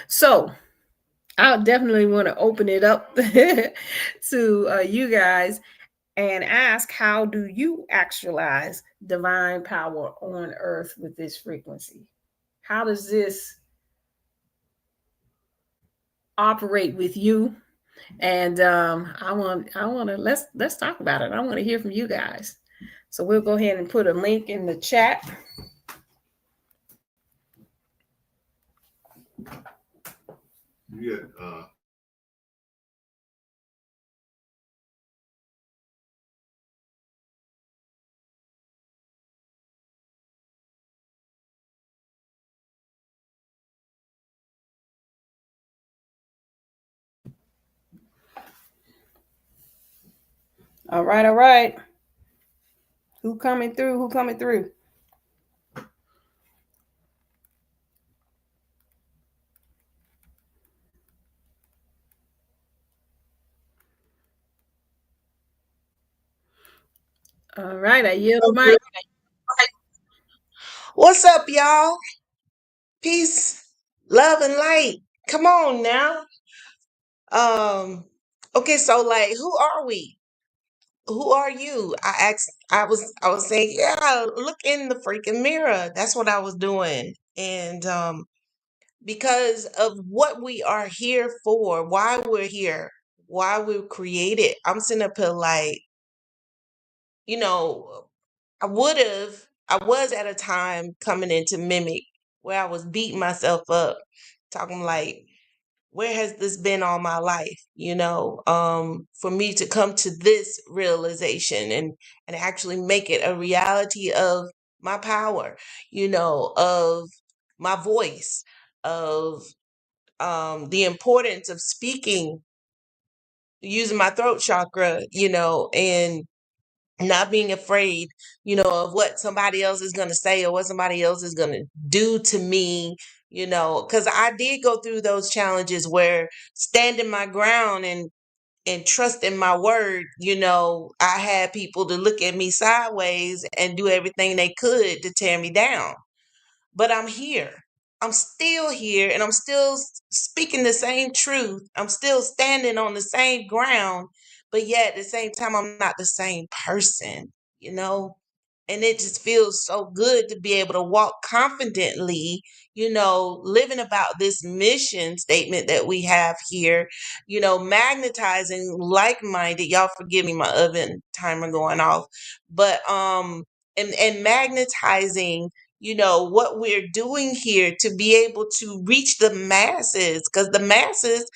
So I definitely want to open it up to you guys and ask, how do you actualize divine power on earth with this frequency? How does this operate with you? And I want to let's talk about it. I want to hear from you guys. So we'll go ahead and put a link in the chat. Yeah. All right, all right. Who coming through? Who coming through? All right, I yield the mic. What's up, y'all? Peace, love, and light. Come on now. Um, okay, so like, who are we? Who are you? I was saying, yeah, look in the freaking mirror. That's what I was doing. And because of what we are here for, why we're here, why we're created, I'm sitting up here like, you know, I was at a time coming into Mimic where I was beating myself up, talking like, where has this been all my life? For me to come to this realization and actually make it a reality of my power, of my voice, of the importance of speaking, using my throat chakra, and not being afraid, of what somebody else is going to say or what somebody else is going to do to me, because I did go through those challenges where standing my ground and trusting my word, I had people to look at me sideways and do everything they could to tear me down. But I'm here. I'm still here and I'm still speaking the same truth. I'm still standing on the same ground, but yet at the same time, I'm not the same person, you know? And it just feels so good to be able to walk confidently, living about this mission statement that we have here, magnetizing like-minded. Y'all forgive me, my oven timer going off. But and magnetizing, what we're doing here to be able to reach the masses, because the masses,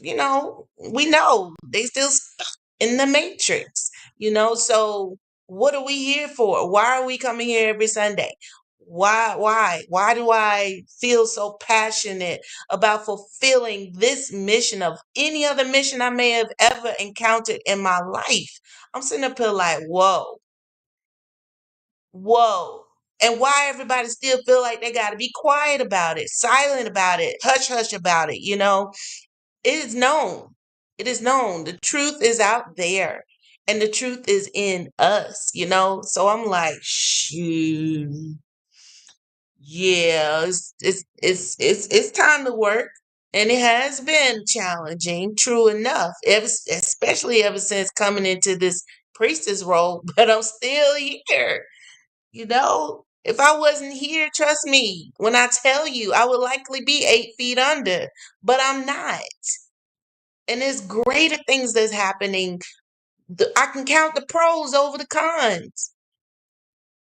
we know they still stuck in the matrix, so what are we here for? Why are we coming here every Sunday? Why do I feel so passionate about fulfilling this mission of any other mission I may have ever encountered in my life? I'm sitting up here like, whoa. And why everybody still feel like they got to be quiet about it, silent about it, hush hush about it, it is known. It is known. The truth is out there. and the truth is in us, you know? So I'm like, shoot, yeah, it's time to work. And it has been challenging, true enough, especially ever since coming into this priestess role, but I'm still here. You know, if I wasn't here, trust me, when I tell you, I would likely be 8 feet under, but I'm not. And there's greater things that's happening. I can count the pros over the cons.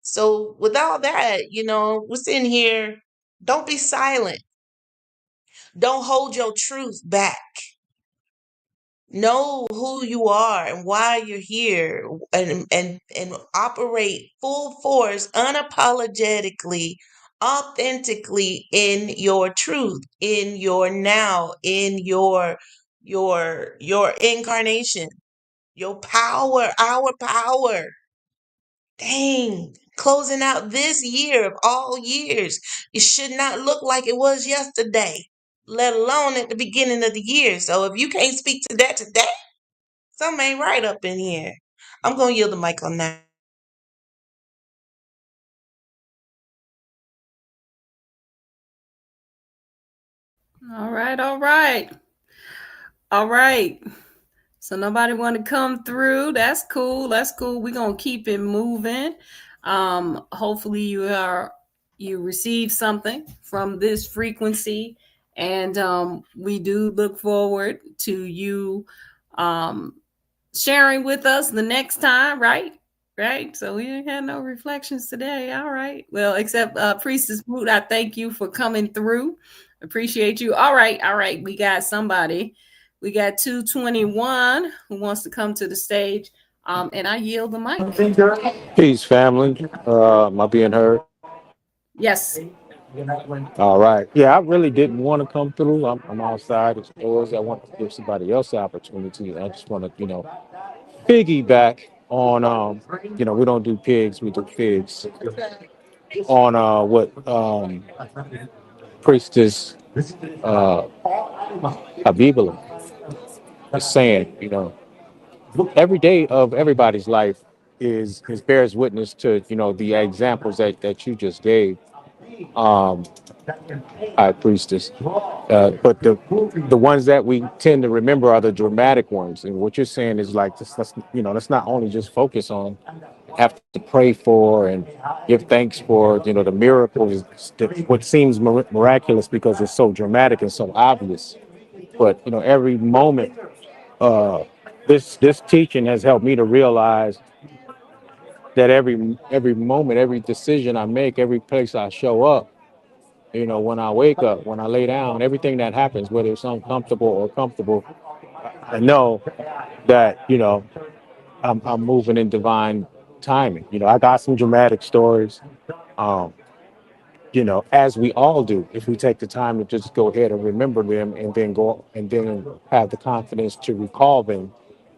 So, with all that, we're sitting here. Don't be silent. Don't hold your truth back. Know who you are and why you're here, and operate full force, unapologetically, authentically in your truth, in your now, in your incarnation, your power, our power. Dang. Closing out this year of all years. It should not look like it was yesterday, let alone at the beginning of the year. So if you can't speak to that today, something ain't right up in here. I'm going to yield the mic on that. All right, all right. All right. So nobody want to come through. That's cool. That's cool. We're gonna keep it moving. Hopefully you receive something from this frequency. And we do look forward to you um sharing with us the next time, right? Right. So we didn't have no reflections today. All right. Well, except Priestess Root, I thank you for coming through. Appreciate you. All right. All right. We got somebody. We got 221 who wants to come to the stage. And I yield the mic. Peace, family. Am I being heard? Yes. All right. Yeah, I really didn't want to come through. I'm outside the stores. I want to give somebody else the opportunity. I just want to, piggyback on, we don't do pigs, we do figs. On what Priestess uh, Habibula is saying, every day of everybody's life is bears witness to, the examples that you just gave. Um, High Priestess. But the ones that we tend to remember are the dramatic ones. And what you're saying is like, let's not only just focus on, have to pray for and give thanks for, the miracles, what seems miraculous because it's so dramatic and so obvious. But, every moment, uh, this teaching has helped me to realize that every moment, every decision I make, every place I show up, when I wake up, when I lay down, everything that happens, whether it's uncomfortable or comfortable, I know that, I'm moving in divine timing. I got some dramatic stories, um, as we all do, if we take the time to just go ahead and remember them and then have the confidence to recall them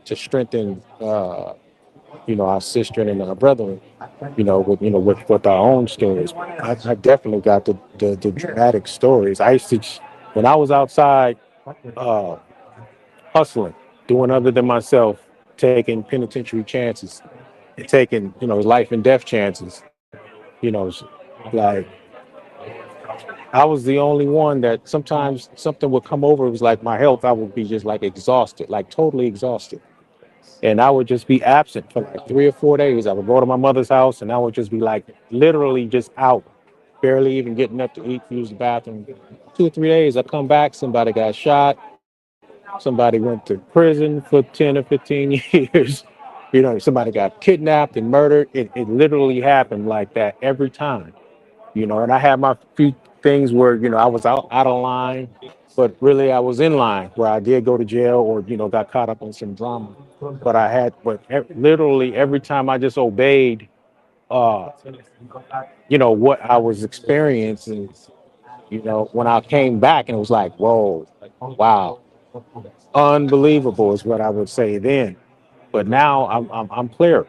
to strengthen, our sister and our brethren, with our own stories. I definitely got the dramatic stories. I used to, when I was outside uh, hustling, doing other than myself, taking penitentiary chances, and taking, life and death chances, like I was the only one that sometimes something would come over. It was like my health, I would be just like exhausted, like totally exhausted. And I would just be absent for like 3 or 4 days. I would go to my mother's house and I would just be like literally just out, barely even getting up to eat, use the bathroom. 2 or 3 days, I come back, somebody got shot, somebody went to prison for 10 or 15 years. Somebody got kidnapped and murdered. It literally happened like that every time. And I had my few things where, I was out of line, but really I was in line where I did go to jail or, got caught up in some drama. But literally every time I just obeyed, uh, what I was experiencing, when I came back and it was like, whoa, wow, unbelievable is what I would say then. But now I'm clear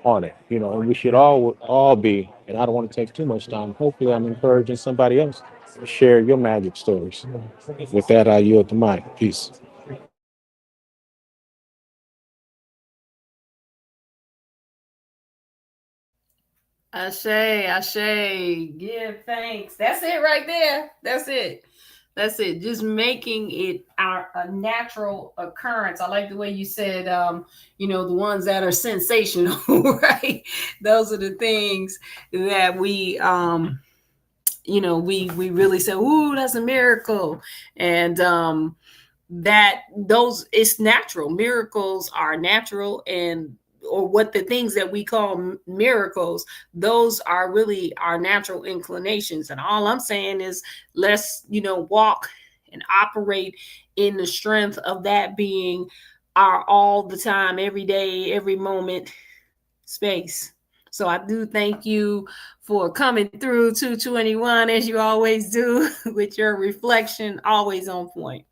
on it, and we should all be. And I don't want to take too much time. Hopefully, I'm encouraging somebody else to share your magic stories. With that, I yield the mic. Peace. Ashe, Ashe, give thanks. That's it right there. That's it. That's it. Just making it a natural occurrence. I like the way you said, the ones that are sensational, right? Those are the things that we really say, "Ooh, that's a miracle," and that those it's natural. Miracles are natural, and or what the things that we call miracles, those are really our natural inclinations. And all I'm saying is, let's walk and operate in the strength of that being our all the time, every day, every moment space. So I do thank you for coming through 221 as you always do with your reflection, always on point.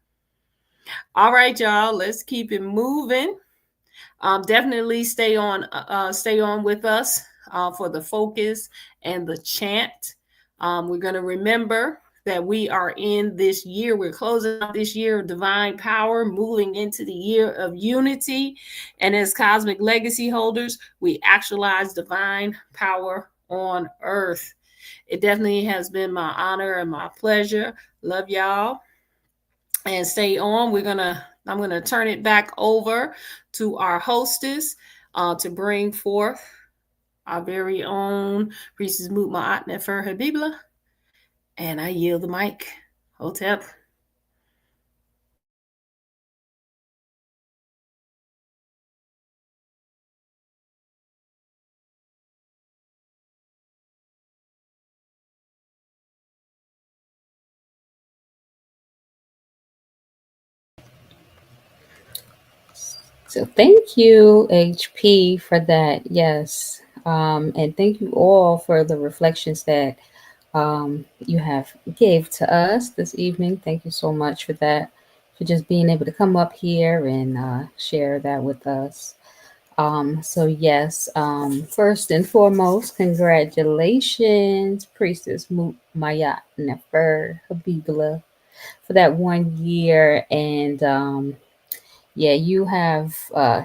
All right, y'all, let's keep it moving. Definitely stay on with us for the focus and the chant. We're going to remember that we are in this year. We're closing out this year of divine power, moving into the year of unity. And as cosmic legacy holders, we actualize divine power on earth. It definitely has been my honor and my pleasure. Love y'all. And stay on. I'm gonna turn it back over to our hostess to bring forth our very own Priestess Mutmaat Nefer Habibla. And I yield the mic. Hotep. So thank you, HP, for that. Yes. And thank you all for the reflections that you have gave to us this evening. Thank you so much for that, for just being able to come up here and share that with us. So yes, first and foremost, congratulations, Priestess Maya Nefer Habibullah, for that 1 year. And yeah, you have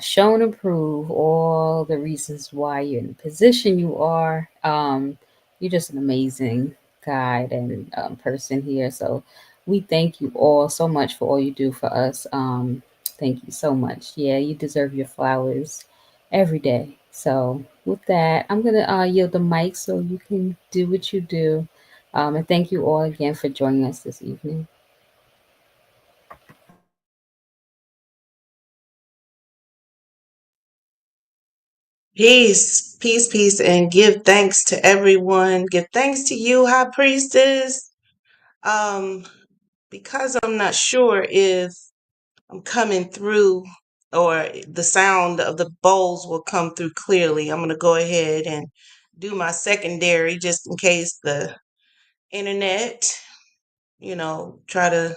shown and proved all the reasons why you're in the position you are. You're just an amazing guide and person here. So we thank you all so much for all you do for us. Thank you so much. Yeah, you deserve your flowers every day. So with that, I'm gonna yield the mic so you can do what you do. And thank you all again for joining us this evening. Peace, peace, peace, and give thanks to everyone. Give thanks to you, High Priestess. Um, because I'm not sure if I'm coming through or the sound of the bowls will come through clearly, I'm gonna go ahead and do my secondary just in case the internet, try to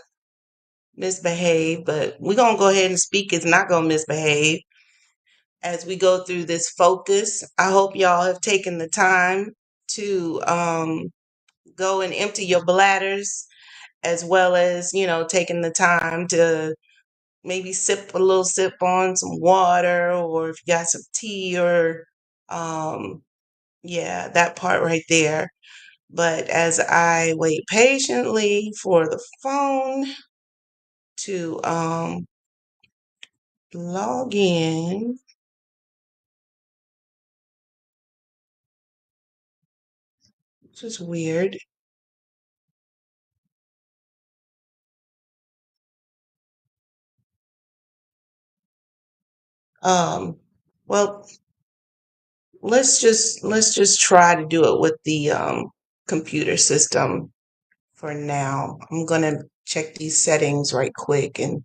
misbehave. But we're gonna go ahead and speak. It's not gonna misbehave as we go through this focus. I hope y'all have taken the time to go and empty your bladders, as well as, taking the time to maybe sip a little sip on some water, or if you got some tea, or um, yeah, that part right there. But as I wait patiently for the phone to log in, which is weird. Um, well, let's just try to do it with the computer system for now. I'm gonna check these settings right quick and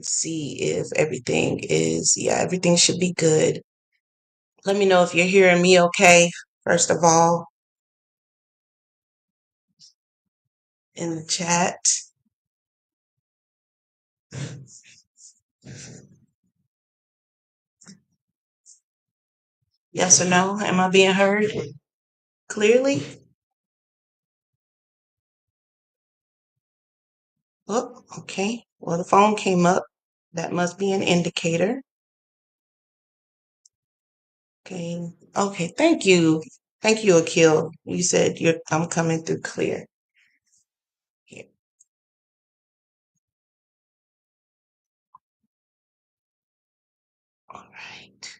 see if everything should be good. Let me know if you're hearing me okay, first of all, in the chat. Yes or no? Am I being heard clearly? Oh, okay. Well, the phone came up. That must be an indicator. Okay. Okay. Thank you. Thank you, Akil. You said I'm coming through clear. Here. All right.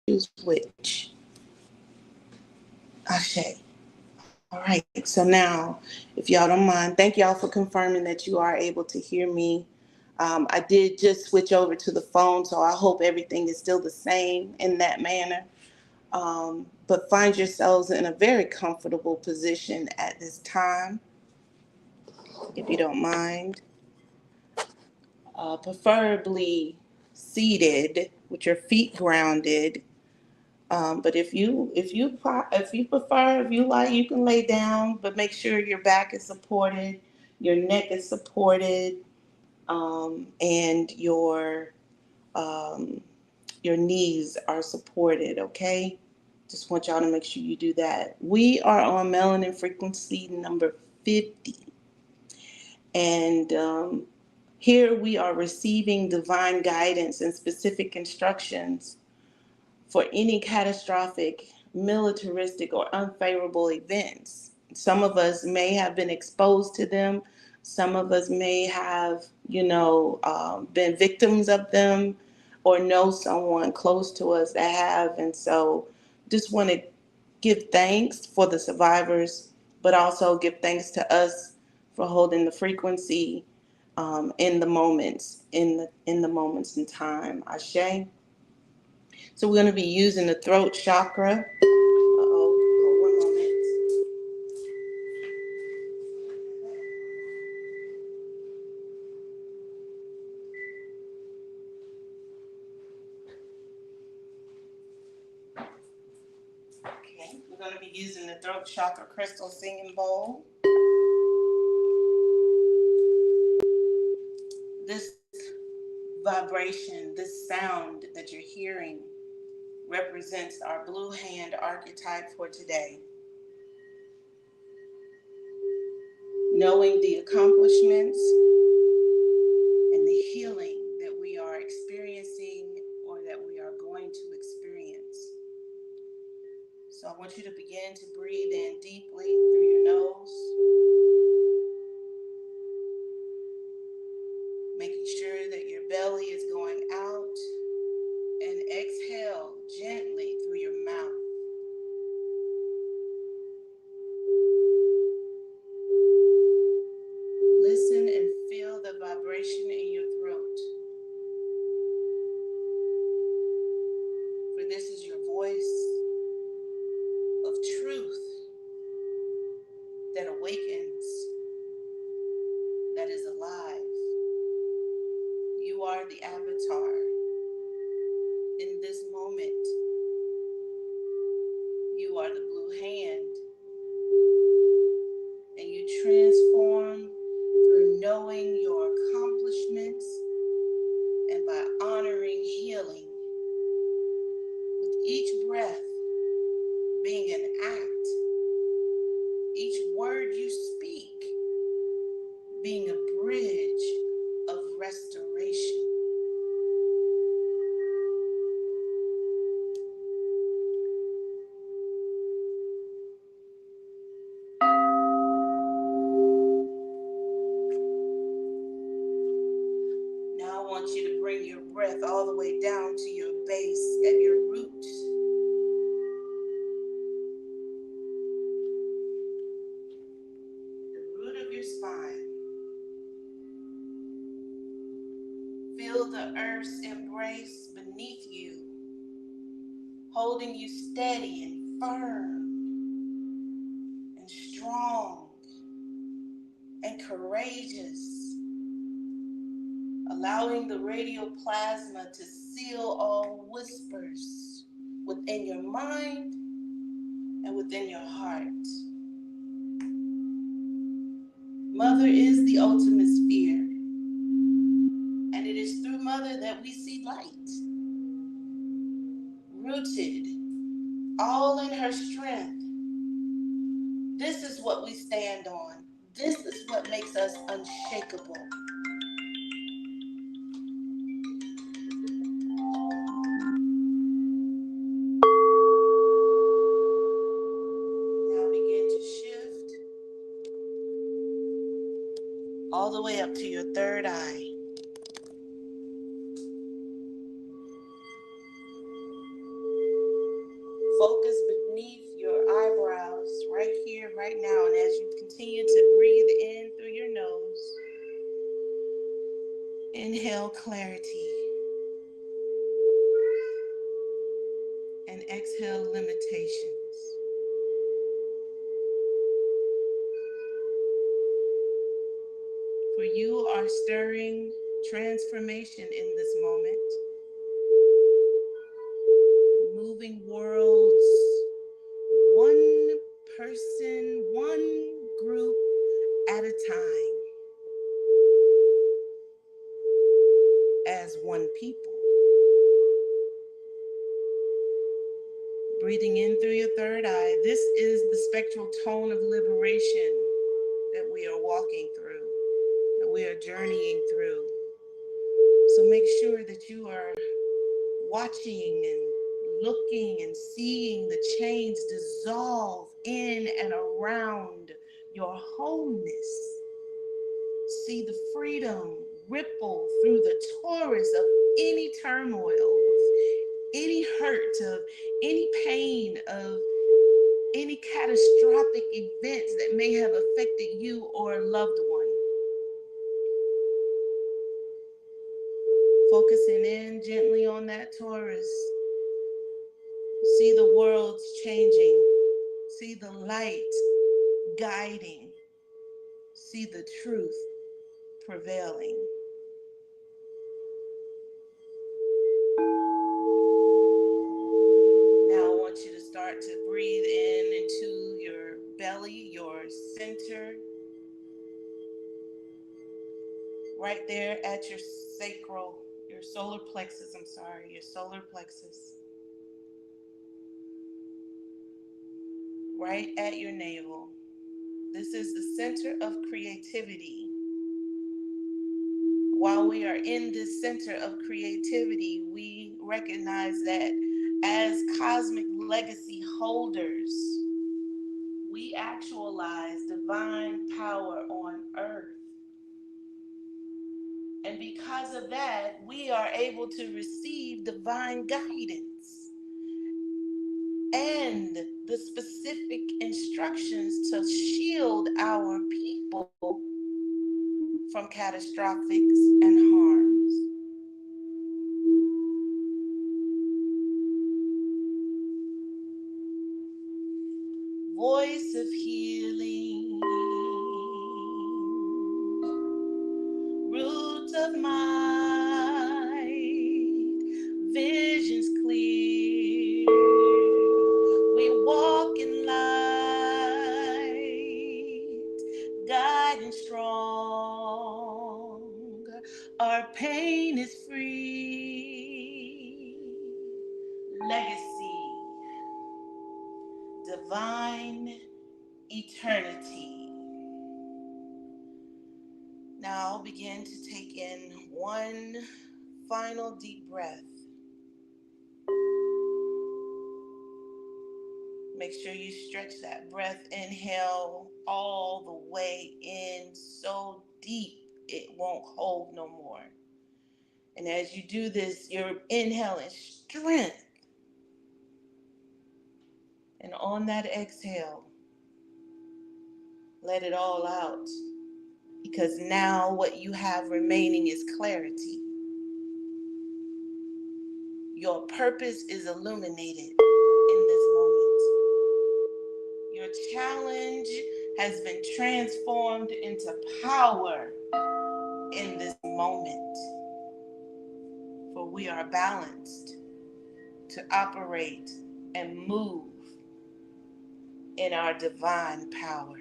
Choose which. Ashe. All right. So now, if y'all don't mind, thank y'all for confirming that you are able to hear me. I did just switch over to the phone, so I hope everything is still the same in that manner. But find yourselves in a very comfortable position at this time, if you don't mind. Preferably seated with your feet grounded. But if you like, you can lay down, but make sure your back is supported, your neck is supported, and um, your knees are supported. Okay, just want y'all to make sure you do that. We are on melanin frequency number 50, and here we are receiving divine guidance and specific instructions for any catastrophic, militaristic, or unfavorable events. Some of us may have been exposed to them. Some of us may have, been victims of them or know someone close to us that have. And so just want to give thanks for the survivors, but also give thanks to us for holding the frequency in the moments, in the moments in time. Ashe. So we're going to be using the throat chakra. Uh-oh, one moment. Okay, we're going to be using the throat chakra crystal singing bowl. This vibration, this sound that you're hearing represents our blue hand archetype for today. Knowing the accomplishments and the healing that we are experiencing or that we are going to experience. So I want you to begin to breathe in deeply through your nose, making sure that your belly is going out, and exhale gently through your mouth. Listen and feel the vibration in your throat. For this is your voice of truth that awakens, that is alive. You are the avatar in this moment. You are the blue hand, and you transform through knowing your accomplishments and by honoring healing, with each breath being an act, each word you speak being a bridge of restoration. Now I want you to bring your breath all the way down to your base at your root. The root of your spine. Feel the earth's embrace beneath you, holding you steady and firm and strong and courageous, allowing the radial plasma to seal all whispers within your mind and within your heart. Mother is the ultimate sphere, and it is through Mother that we see light. rooted, all in her strength. This is what we stand on. This is what makes us unshakable. Now begin to shift all the way up to your third eye. Focus beneath your eyebrows right here, right now. And as you continue to breathe in through your nose, inhale clarity and exhale limitations. For you are stirring transformation in this moment, moving worlds one person, one group at a time, as one people. Breathing in through your third eye, this is the spectral tone of liberation that we are walking through, that we are journeying through. So make sure that you are watching and looking and seeing the chains dissolve in and around your wholeness. See the freedom ripple through the torus of any turmoil, of any hurt, of any pain, of any catastrophic events that may have affected you or a loved one. Focusing in gently on that torus. See the world's changing. See the light guiding. See the truth prevailing. Now I want you to start to breathe in into your belly, your center, right there at your sacral, your solar plexus, your solar plexus. Right at your navel. This is the center of creativity. While we are in this center of creativity, we recognize that as cosmic legacy holders, we actualize divine power on earth. And because of that, we are able to receive divine guidance and the specific instructions to shield our people from catastrophics and harms. Voice of healing, root of might, visions clear. We walk in light, guiding strong. Our pain is free. Legacy, divine eternity. Now begin to take in one final deep breath. Make sure you stretch that breath. Inhale all the way in so deep it won't hold no more. And as you do this, you're inhaling strength. And on that exhale, let it all out. Because now what you have remaining is clarity. Your purpose is illuminated in this moment. Your challenge has been transformed into power in this moment. For we are balanced to operate and move in our divine power.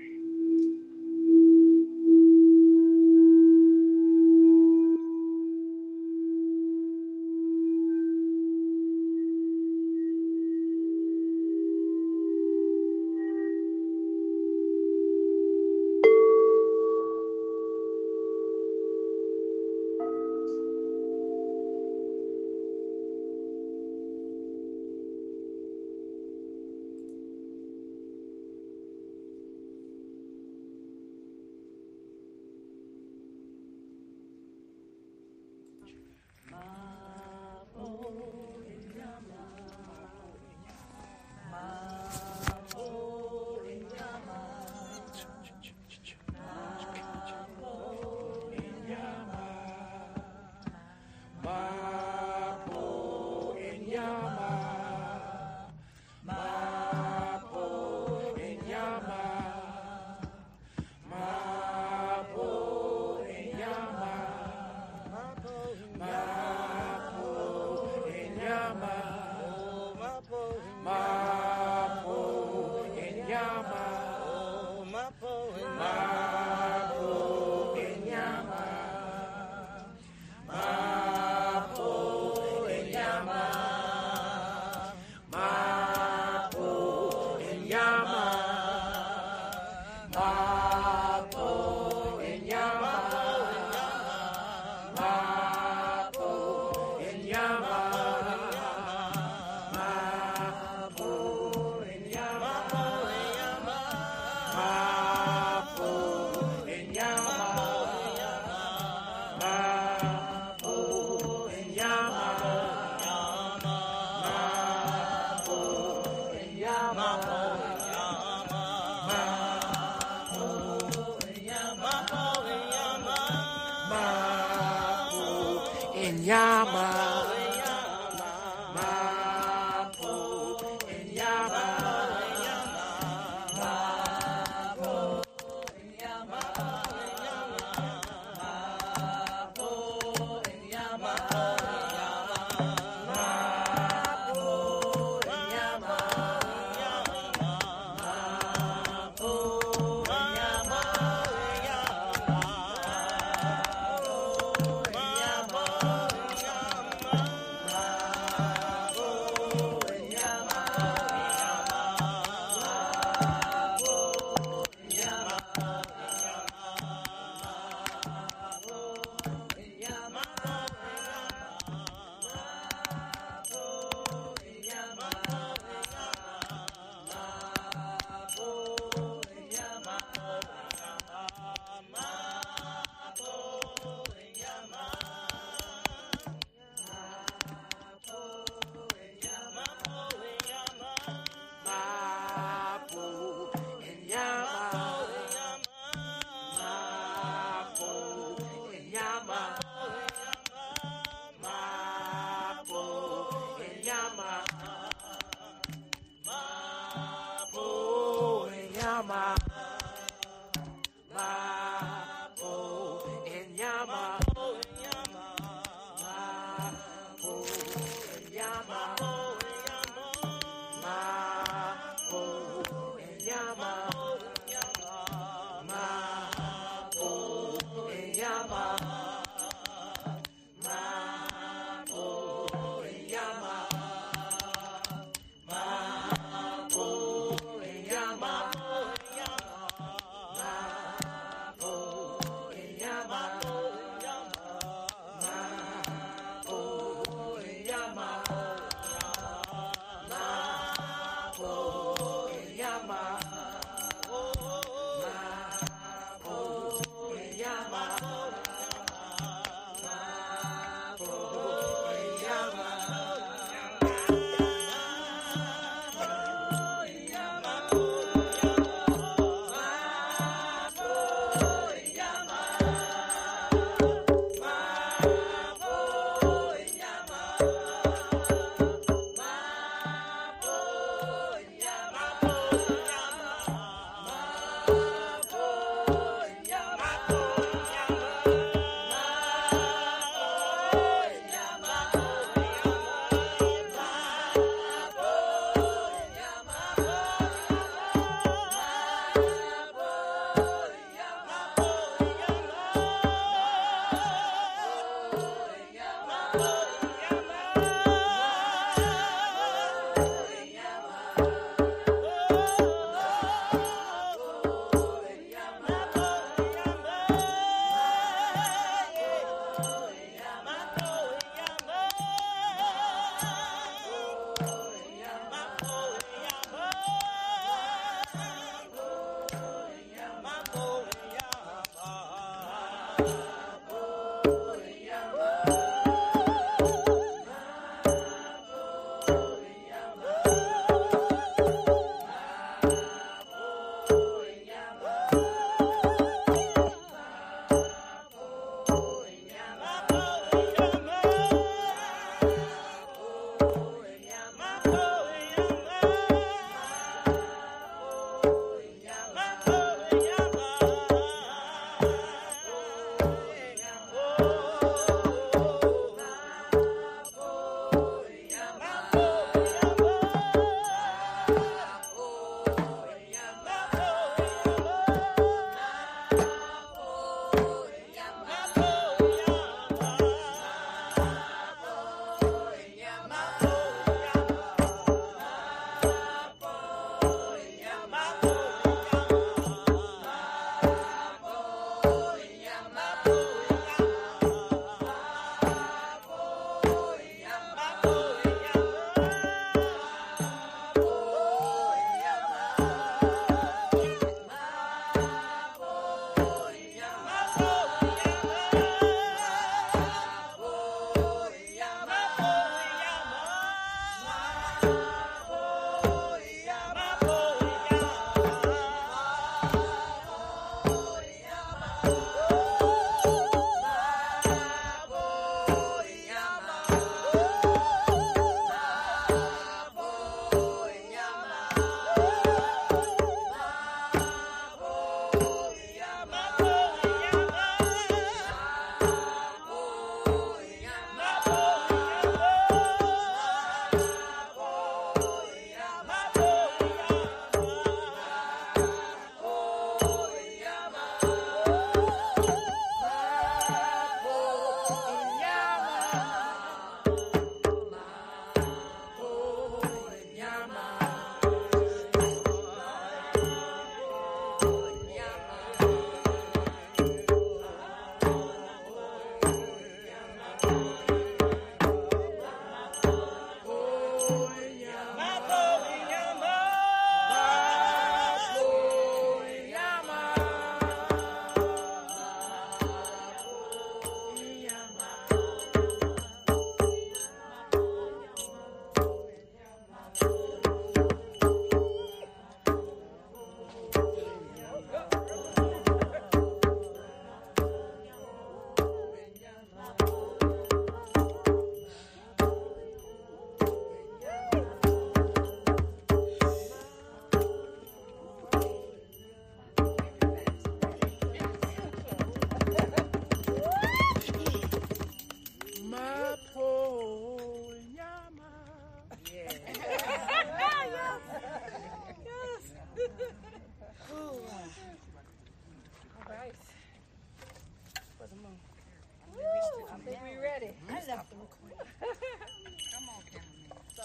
Come on, cameraman. So,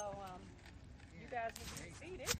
you guys